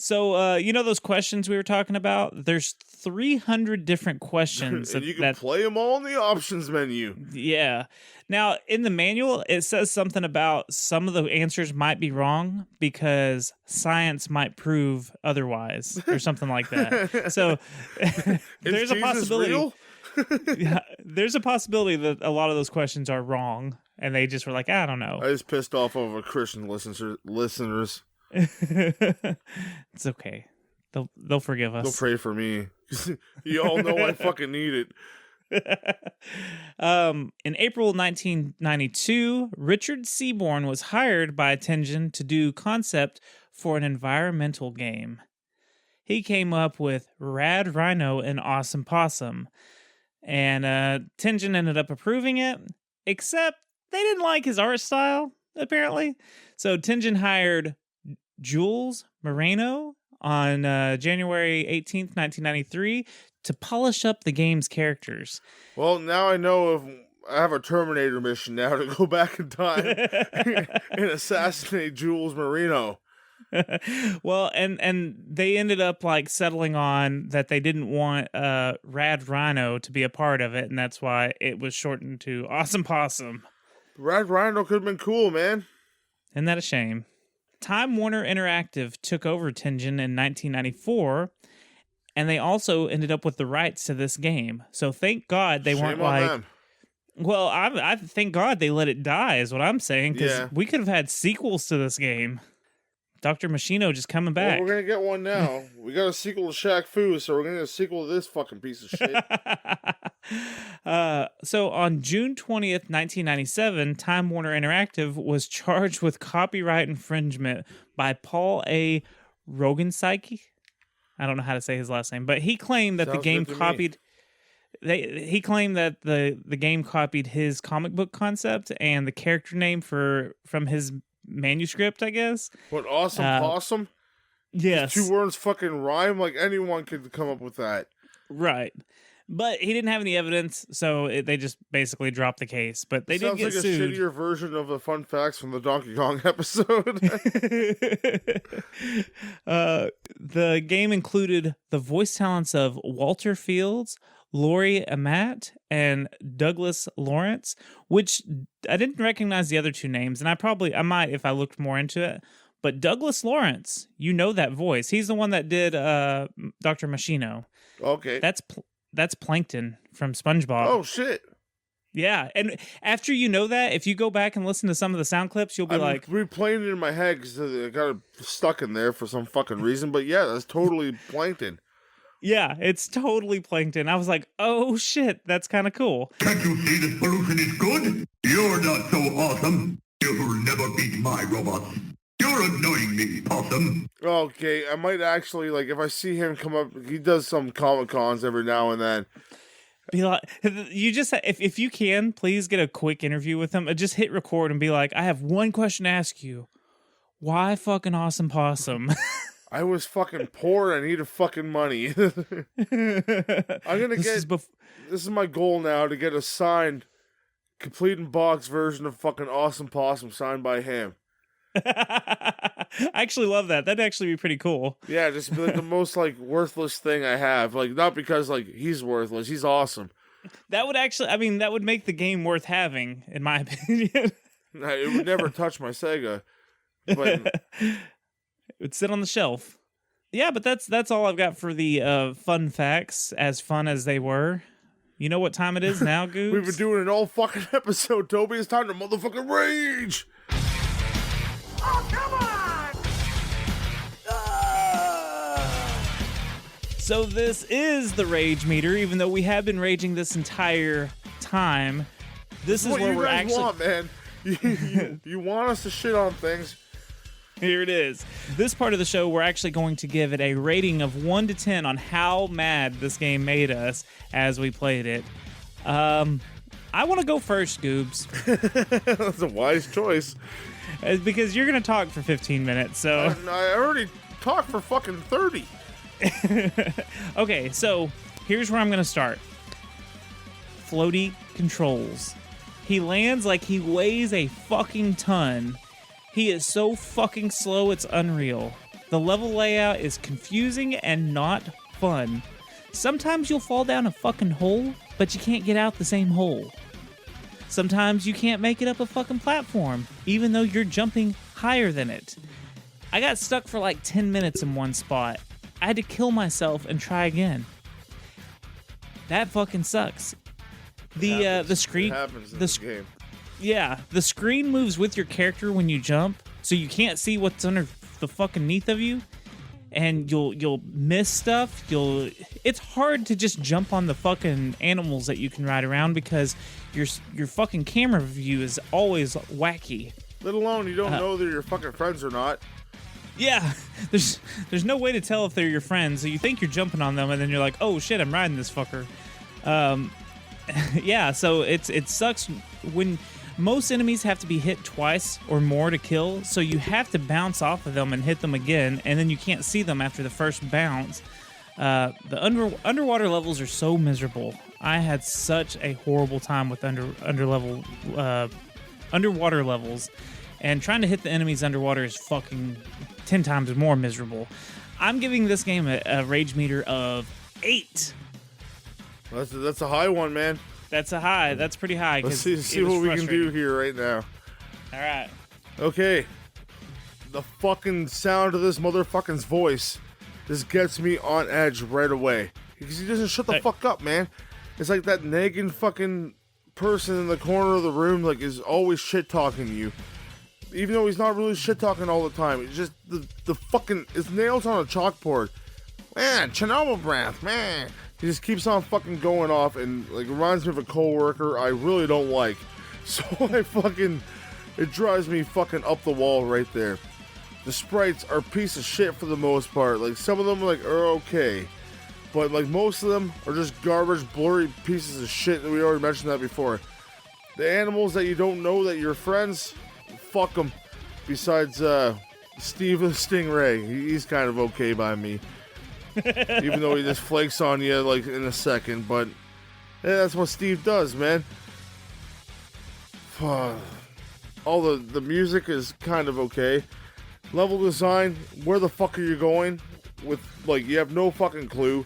So, you know those questions we were talking about? There's 300 different questions. And you can play them all in the options menu. Yeah. Now, in the manual, it says something about some of the answers might be wrong because science might prove otherwise or something like that. So, there's a Jesus possibility. real? Yeah, there's a possibility that a lot of those questions are wrong, and they just were like, I don't know. I just pissed off over Christian listeners. It's okay. They'll forgive us. They'll pray for me. You all know I fucking need it. In April 1992, Richard Seaborn was hired by Tengen to do concept for an environmental game. He came up with Rad Rhino and Awesome Possum, and Tengen ended up approving it, except they didn't like his art style, apparently. So Tengen hired Jules Moreno on January 18th, 1993, to polish up the game's characters. Well, now I know if I have a Terminator mission now to go back in time and assassinate Jules Marino. Well, and they ended up like settling on that they didn't want Rad Rhino to be a part of it, and that's why it was shortened to Awesome Possum. Rad Rhino could have been cool, man. Isn't that a shame? Time Warner Interactive took over Tengen in 1994, and they also ended up with the rights to this game. So thank God they weren't Shame on like... them. Well, I thank God they let it die is what I'm saying, because we could have had sequels to this game. Dr. Machino just coming back. Well, we're going to get one now. We got a sequel to Shaq Fu, so we're going to get a sequel to this fucking piece of shit. So on June 20th, 1997, Time Warner Interactive was charged with copyright infringement by Paul A. Rogansaiki. I don't know how to say his last name, but he claimed that Sounds the game good to copied... He claimed that the game copied his comic book concept and the character name from his manuscript, I guess. What, Awesome Possum? Yes. Two words fucking rhyme? Like, anyone could come up with that. Right. But he didn't have any evidence, so they just basically dropped the case. But they did Sounds get like sued. a shittier version of the fun facts from the Donkey Kong episode. The game included the voice talents of Walter Fields, Laurie Amat, and Douglas Lawrence, which I didn't recognize the other two names, and I might if I looked more into it. But Douglas Lawrence, you know that voice. He's the one that did Dr. Machino. Okay. That's Plankton from SpongeBob. Oh, shit. Yeah, and after you know that, if you go back and listen to some of the sound clips, you'll be I'm like... replaying it in my head because I got it stuck in there for some fucking reason. But yeah, that's totally Plankton. Yeah, it's totally Plankton. I was like, oh shit, that's kind of cool. Can't you see this pollution is good? You're not so awesome. You'll never beat my robots. You're You're annoying me, Possum. Okay, I might actually, like, if I see him come up, he does some Comic-Cons every now and then. Be like, you just if you can, please get a quick interview with him. Just hit record and be like, I have one question to ask you. Why fucking Awesome Possum? I was fucking poor and I needed fucking money. I'm gonna this is my goal now, to get a signed, complete in box version of fucking Awesome Possum signed by him. I actually love that. That'd actually be pretty cool. Yeah, just be like the most like worthless thing I have. Like, not because like he's worthless, he's awesome. That would actually, I mean, that would make the game worth having, in my opinion. It would never touch my Sega, but it would sit on the shelf. Yeah, but that's all I've got for the fun facts, as fun as they were. You know what time it is now, Goobs? We've been doing it all fucking episode, Toby. It's time to motherfucking rage! Oh, come on! So this is the rage meter, even though we have been raging this entire time. This is what where you we're guys actually want, man. You want us to shit on things. Here it is. This part of the show, we're actually going to give it a rating of 1 to 10 on how mad this game made us as we played it. I want to go first, Goobs. That's a wise choice. Because you're going to talk for 15 minutes, so... I already talked for fucking 30. Okay, so here's where I'm going to start. Floaty controls. He lands like he weighs a fucking ton. He is so fucking slow, it's unreal. The level layout is confusing and not fun. Sometimes you'll fall down a fucking hole, but you can't get out the same hole. Sometimes you can't make it up a fucking platform, even though you're jumping higher than it. I got stuck for like 10 minutes in one spot. I had to kill myself and try again. That fucking sucks. The screen... It happens in this game. Yeah, the screen moves with your character when you jump, so you can't see what's under the fucking neath of you, and you'll miss stuff. It's hard to just jump on the fucking animals that you can ride around because your fucking camera view is always wacky. Let alone you don't know they're your fucking friends or not. Yeah, there's no way to tell if they're your friends. So you think you're jumping on them, and then you're like, oh shit, I'm riding this fucker. Yeah, so it sucks when most enemies have to be hit twice or more to kill, so you have to bounce off of them and hit them again, and then you can't see them after the first bounce. The underwater levels are so miserable. I had such a horrible time with underwater levels, and trying to hit the enemies underwater is fucking 10 times more miserable. I'm giving this game a rage meter of 8. That's a high one, man. That's a high. That's pretty high. Let's see what we can do here right now. All right. Okay. The fucking sound of this motherfucker's voice just gets me on edge right away. Because he doesn't shut the fuck up, man. It's like that nagging fucking person in the corner of the room, like, is always shit-talking you. Even though he's not really shit-talking all the time. It's just the fucking... His nails on a chalkboard. Man, Chernobyl breath, man. He just keeps on fucking going off and, like, reminds me of a coworker I really don't like. So it drives me fucking up the wall right there. The sprites are a piece of shit for the most part. Like, some of them are okay. But, like, most of them are just garbage, blurry pieces of shit. We already mentioned that before. The animals that you don't know that you're friends, fuck them. Besides, Steve the Stingray. He's kind of okay by me. Even though he just flakes on you like in a second, but yeah, that's what Steve does, man. All the music is kind of okay. Level design, where the fuck are you going? With, like, you have no fucking clue.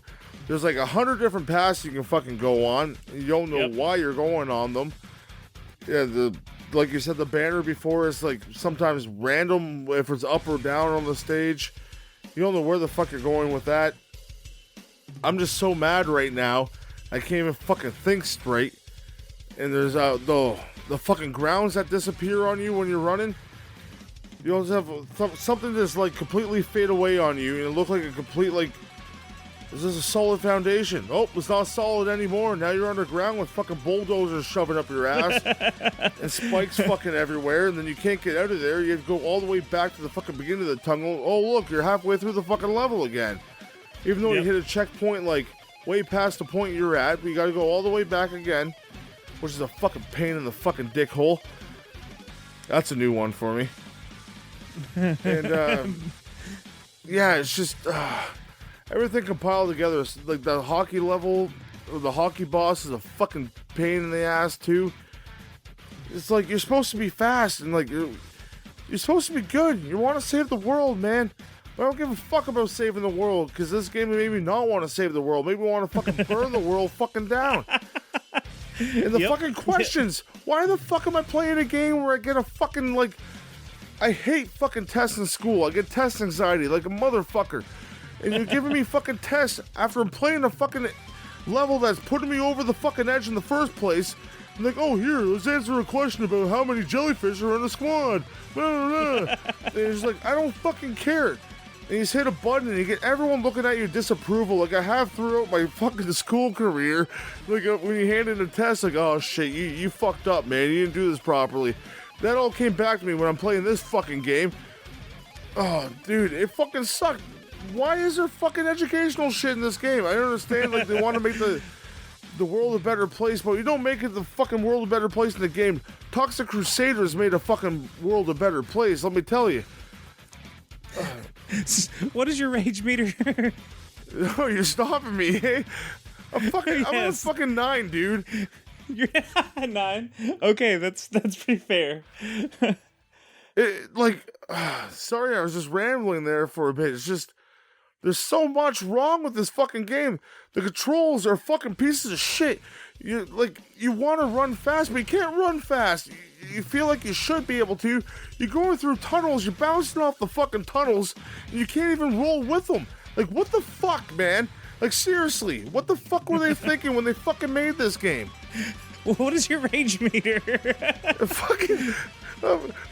There's like 100 different paths you can fucking go on. You don't know why you're going on them. Yeah, like you said, the banner before is like sometimes random if it's up or down on the stage. You don't know where the fuck you're going with that. I'm just so mad right now. I can't even fucking think straight. And there's the fucking grounds that disappear on you when you're running. You also have something that's like completely fade away on you, and it look like a complete like This is a solid foundation. Oh, it's not solid anymore. Now you're underground with fucking bulldozers shoving up your ass and spikes fucking everywhere, and then you can't get out of there. You have to go all the way back to the fucking beginning of the tunnel. Oh, look, you're halfway through the fucking level again. Even though you hit a checkpoint like way past the point you're at, but you gotta go all the way back again, which is a fucking pain in the fucking dick hole. That's a new one for me. And, yeah, it's just... everything compiled together. It's like the hockey level, or the hockey boss is a fucking pain in the ass too. It's like you're supposed to be fast and like you're supposed to be good. You want to save the world, man. I don't give a fuck about saving the world because this game made me not want to save the world. Maybe want to fucking burn the world fucking down. And the fucking questions. Why the fuck am I playing a game where I get a fucking like? I hate fucking tests in school. I get test anxiety like a motherfucker. And you're giving me fucking tests after I'm playing a fucking level that's putting me over the fucking edge in the first place. And like, oh, here, let's answer a question about how many jellyfish are in a squad. And it's like, I don't fucking care. And you just hit a button and you get everyone looking at you disapproval like I have throughout my fucking school career. Like when you hand in a test, like, oh shit, you fucked up, man. You didn't do this properly. That all came back to me when I'm playing this fucking game. Oh, dude, it fucking sucked. Why is there fucking educational shit in this game? I don't understand, like, they want to make the world a better place, but you don't make it the fucking world a better place in the game. Toxic Crusaders made a fucking world a better place, let me tell you. What is your rage meter? Oh, you're stopping me, eh? I'm a fucking 9, dude. You're 9? Okay, that's pretty fair. Sorry, I was just rambling there for a bit. It's just... there's so much wrong with this fucking game. The controls are fucking pieces of shit. You want to run fast, but you can't run fast. You feel like you should be able to. You're going through tunnels, you're bouncing off the fucking tunnels, and you can't even roll with them. Like, what the fuck, man? Like, seriously, what the fuck were they thinking when they fucking made this game? What is your rage meter?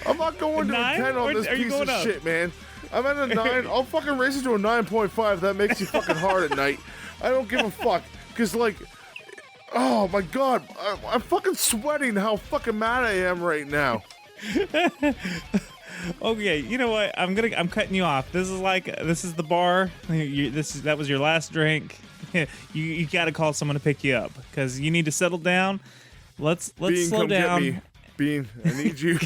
I'm not going to a 10 on this piece of shit, man. I'm at a 9. I'll fucking raise it to a 9.5. That makes you fucking hard at night. I don't give a fuck. Because, like, oh my god. I'm fucking sweating how fucking mad I am right now. Okay, you know what? I'm cutting you off. This is the bar. That was your last drink. You got to call someone to pick you up because you need to settle down. Let's Bean, slow come down. Get me. Bean, I need you.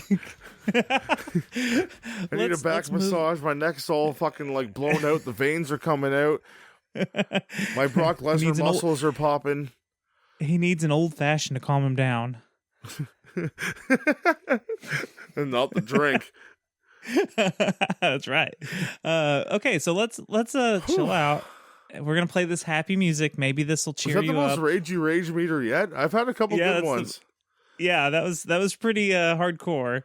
I need a back massage. My neck's all fucking like blown out. The veins are coming out. My Brock Lesnar muscles are popping. He needs an old fashioned to calm him down. And not the drink. That's right. Okay, so let's chill out. We're gonna play this happy music. Maybe this will cheer you up. Is that the most rage meter yet? I've had a couple good ones. That was pretty hardcore.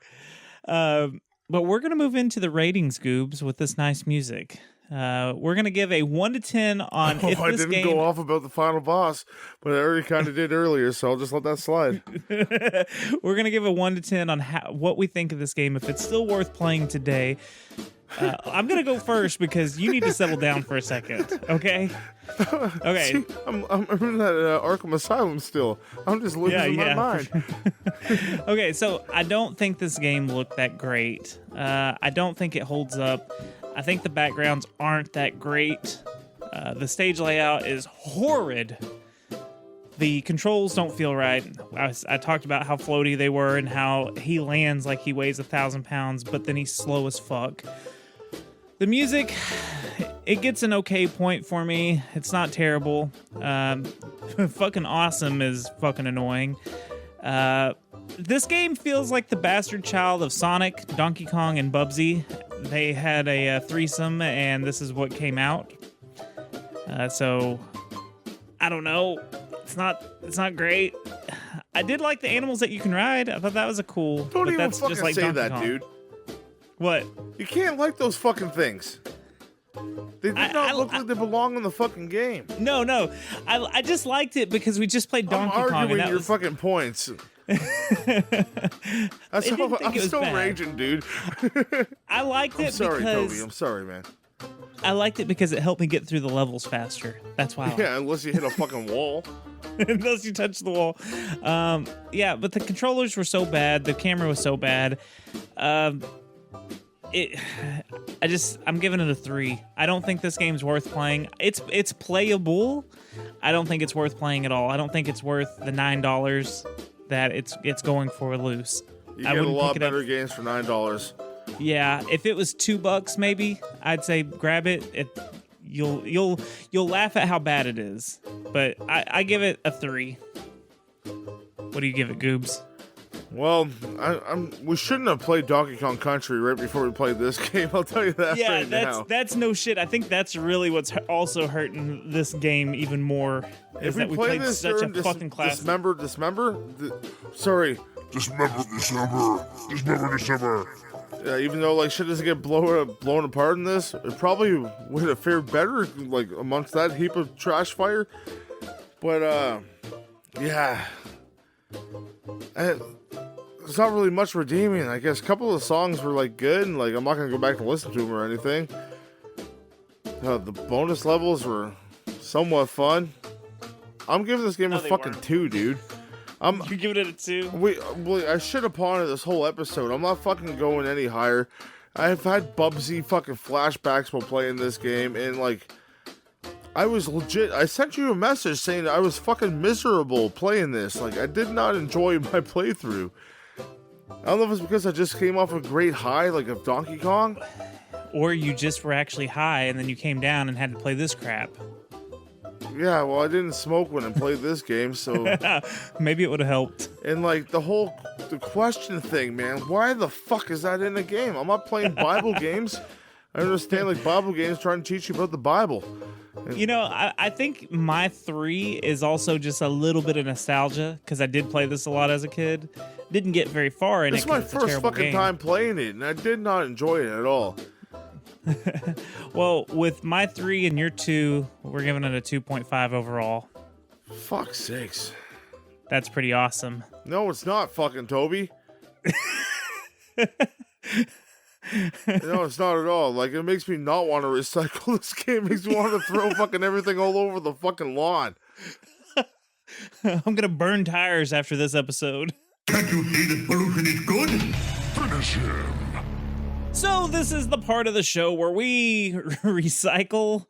But we're gonna move into the ratings, Goobs, with this nice music. We're gonna give a 1 to 10 on if I this didn't game... go off about the final boss, but I already kind of did earlier, so I'll just let that slide. We're gonna give a 1 to 10 on what we think of this game. If it's still worth playing today. I'm gonna go first because you need to settle down for a second. Okay. Okay. See, I'm in that Arkham Asylum still. I'm just losing my mind. Okay, so I don't think this game looked that great. I don't think it holds up. I think the backgrounds aren't that great. The stage layout is horrid. The controls don't feel right. I talked about how floaty they were and how he lands like he weighs 1,000 pounds, but then he's slow as fuck. The music, it gets an okay point for me. It's not terrible. Fucking awesome is fucking annoying. This game feels like the bastard child of Sonic, Donkey Kong, and Bubsy. They had a threesome, and this is what came out. So, I don't know. It's not great. I did like the animals that you can ride. I thought that was a cool. Don't even that's fucking just like say Donkey that, Kong. dude. What? You can't like those fucking things. They do not look like they belong in the fucking game. No. I just liked it because we just played Donkey Kong. I'm arguing and your fucking points. I'm still bad. raging, dude. I liked it I'm sorry, because... Toby. I'm sorry, man. I liked it because it helped me get through the levels faster. That's why. Yeah, unless you hit a fucking wall. Unless you touch the wall. Yeah, but the controllers were so bad. The camera was so bad. I'm giving it a 3. I don't think this game's worth playing. It's playable. I don't think it's worth playing at all. I don't think it's worth the $9 that it's going for loose. You get a lot better games for $9. Yeah, if it was $2 maybe, I'd say grab it. You'll laugh at how bad it is. But I give it a 3. What do you give it, Goobs? Well, we shouldn't have played Donkey Kong Country right before we played this game. I'll tell you that right now. That's no shit. I think that's really what's also hurting this game even more. If we played this such a during fucking classic. Dismember. Dismember. Yeah, even though like shit doesn't get blown apart in this, it probably would have fared better like amongst that heap of trash fire. But yeah. There's not really much redeeming. I guess a couple of the songs were like good, and like I'm not gonna go back to listen to them or anything. The bonus levels were somewhat fun. I'm giving this game a fucking 2, dude. You're giving it a 2? I shit upon it this whole episode. I'm not fucking going any higher. I've had Bubsy fucking flashbacks while playing this game, and like I was legit. I sent you a message saying I was fucking miserable playing this. Like I did not enjoy my playthrough. I don't know if it's because I just came off a great high, like of Donkey Kong. Or you just were actually high and then you came down and had to play this crap. Yeah, well, I didn't smoke when I played this game, so... Maybe it would have helped. And, like, the question thing, man, why the fuck is that in the game? I'm not playing Bible games. I understand, like, Bible games trying to teach you about the Bible. And, you know, I think my 3 is also just a little bit of nostalgia, because I did play this a lot as a kid. Didn't get very far in it. This is my first fucking time playing it, and I did not enjoy it at all. Well, with my 3 and your 2, we're giving it a 2.5 overall. Fuck sakes. That's pretty awesome. No, it's not, fucking Toby. No, it's not at all. Like, it makes me not want to recycle this game. It makes me want to throw fucking everything all over the fucking lawn. I'm gonna burn tires after this episode. Can't you see that pollution is good? Finish him. So this is the part of the show where we recycle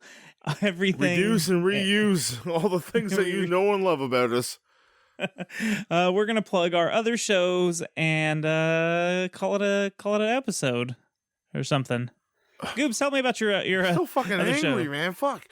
everything. Reduce and reuse all the things that you know and love about us. We're gonna plug our other shows and call it an episode or something. Goobs, tell me about your so fucking other angry, show. man. Fuck.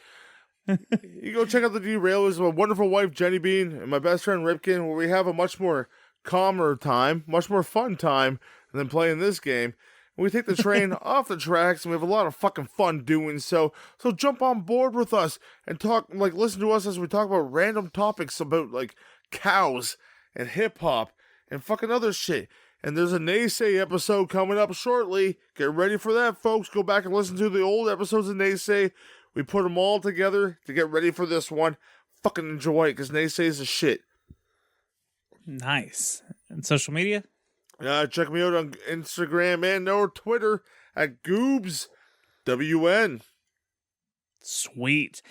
You go check out the Derailers with my wonderful wife Jenny Bean and my best friend Ripkin, where we have a much more calmer time, much more fun time than playing this game. And we take the train off the tracks, and we have a lot of fucking fun doing so. So jump on board with us and talk, like, listen to us as we talk about random topics about like cows and hip hop and fucking other shit. And there's a Naysay episode coming up shortly. Get ready for that, folks. Go back and listen to the old episodes of Naysay. We put them all together to get ready for this one. Fucking enjoy it, because Naysay is a shit. Nice. And social media? Check me out on Instagram and or Twitter at GoobsWN. Sweet.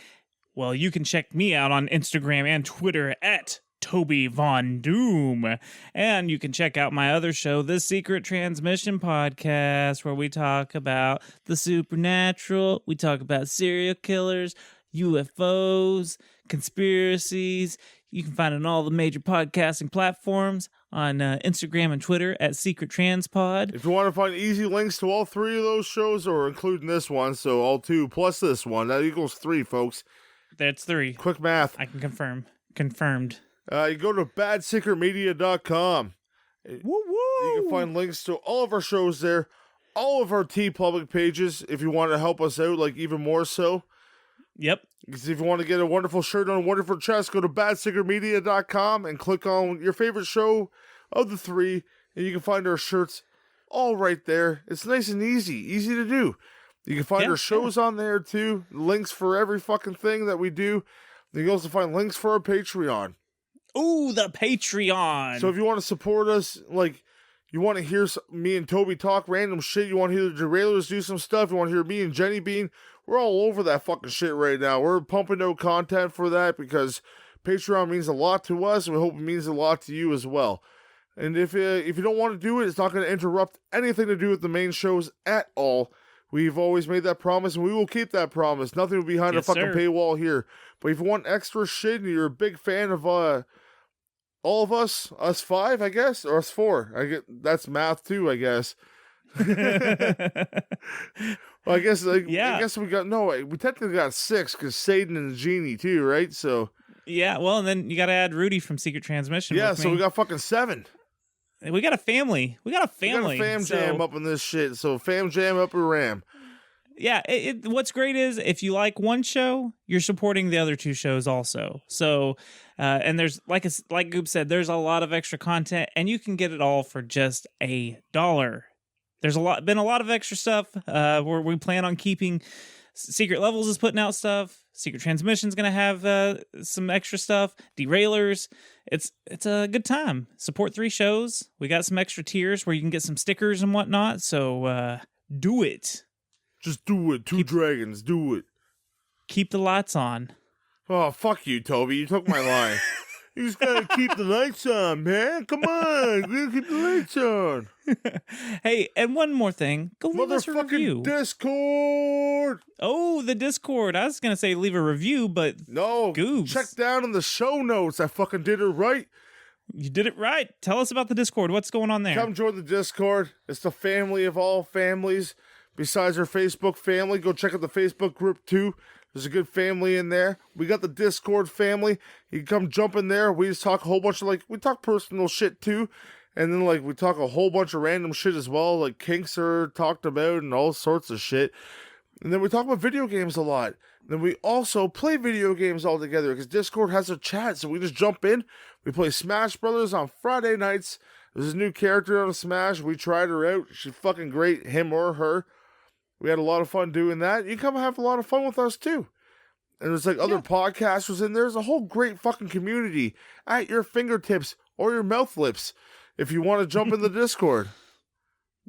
Well, you can check me out on Instagram and Twitter at Toby Von Doom. And you can check out my other show, The Secret Transmission Podcast, where we talk about the supernatural, we talk about serial killers, UFOs, conspiracies. You can find it on all the major podcasting platforms, on Instagram and Twitter at Secret Transpod. If you want to find easy links to all 3 of those shows, or including this one, so all 2 plus this one, that equals 3, folks. That's 3. Quick math. I can confirm. Confirmed. You go to badsecretmedia.com. Woo woo! You can find links to all of our shows there, all of our T-Public pages, if you want to help us out, like even more so. Yep. Because if you want to get a wonderful shirt on a wonderful chest, go to badsecretmedia.com and click on your favorite show of the 3, and you can find our shirts all right there. It's nice and easy to do. You can find our shows on there too, links for every fucking thing that we do. You can also find links for our Patreon. Ooh, the Patreon. So if you want to support us, like, you want to hear me and Toby talk random shit, you want to hear the Derailers do some stuff, you want to hear me and Jenny Bean, we're all over that fucking shit right now. We're pumping out content for that because Patreon means a lot to us, and we hope it means a lot to you as well. And if you don't want to do it, it's not going to interrupt anything to do with the main shows at all. We've always made that promise, and we will keep that promise. Nothing behind a fucking paywall here. But if you want extra shit, and you're a big fan of all of us five, I guess, or us four, that's math too, I guess. Well, I guess I guess we technically got 6 because Satan and the Genie too, right? So yeah, well, and then you got to add Rudy from Secret Transmission. Yeah, so we got fucking 7. We got a family. We got a fam jam up in this shit. So fam jam up a ram. Yeah, what's great is if you like one show, you're supporting the other 2 shows also. So, and there's like Goop said, there's a lot of extra content, and you can get it all for just $1. There's been a lot of extra stuff where we plan on keeping. Secret Levels is putting out stuff. Secret Transmission's gonna have some extra stuff. Derailers. It's a good time. Support 3 shows. We got some extra tiers where you can get some stickers and whatnot. So do it. Just do it. Two dragons. Do it. Keep the lights on. Oh, fuck you, Toby. You took my line. You just gotta keep the lights on, man. Come on. We gotta keep the lights on. Hey, and one more thing. Go leave us a review. Discord. Oh, the Discord. I was going to say leave a review, but no. Goobs. Check down in the show notes. I fucking did it right. You did it right. Tell us about the Discord. What's going on there? Come join the Discord. It's the family of all families. Besides our Facebook family, go check out the Facebook group too. There's a good family in there. We got the Discord family. You can come jump in there. We just talk a whole bunch of, we talk personal shit too. And then, we talk a whole bunch of random shit as well. Like, kinks are talked about and all sorts of shit. And then we talk about video games a lot. And then we also play video games all together because Discord has a chat. So we just jump in. We play Smash Brothers on Friday nights. There's a new character on Smash. We tried her out. She's fucking great, him or her. We had a lot of fun doing that. You come have a lot of fun with us too. And there's other podcasters in there. There's a whole great fucking community at your fingertips or your mouth lips if you want to jump in the Discord.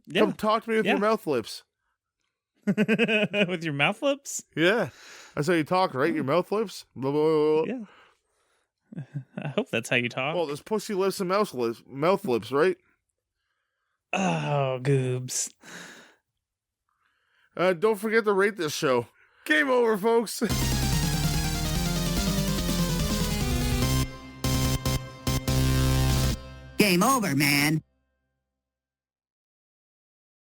Yeah. Come talk to me with your mouth lips. With your mouth lips? Yeah. That's how you talk, right? Your mouth lips? Blah, blah, blah, blah. Yeah. I hope that's how you talk. Well, there's pussy lips and mouth lips, right? Oh, Goobs. Don't forget to rate this show. Game over, folks. Game over, man.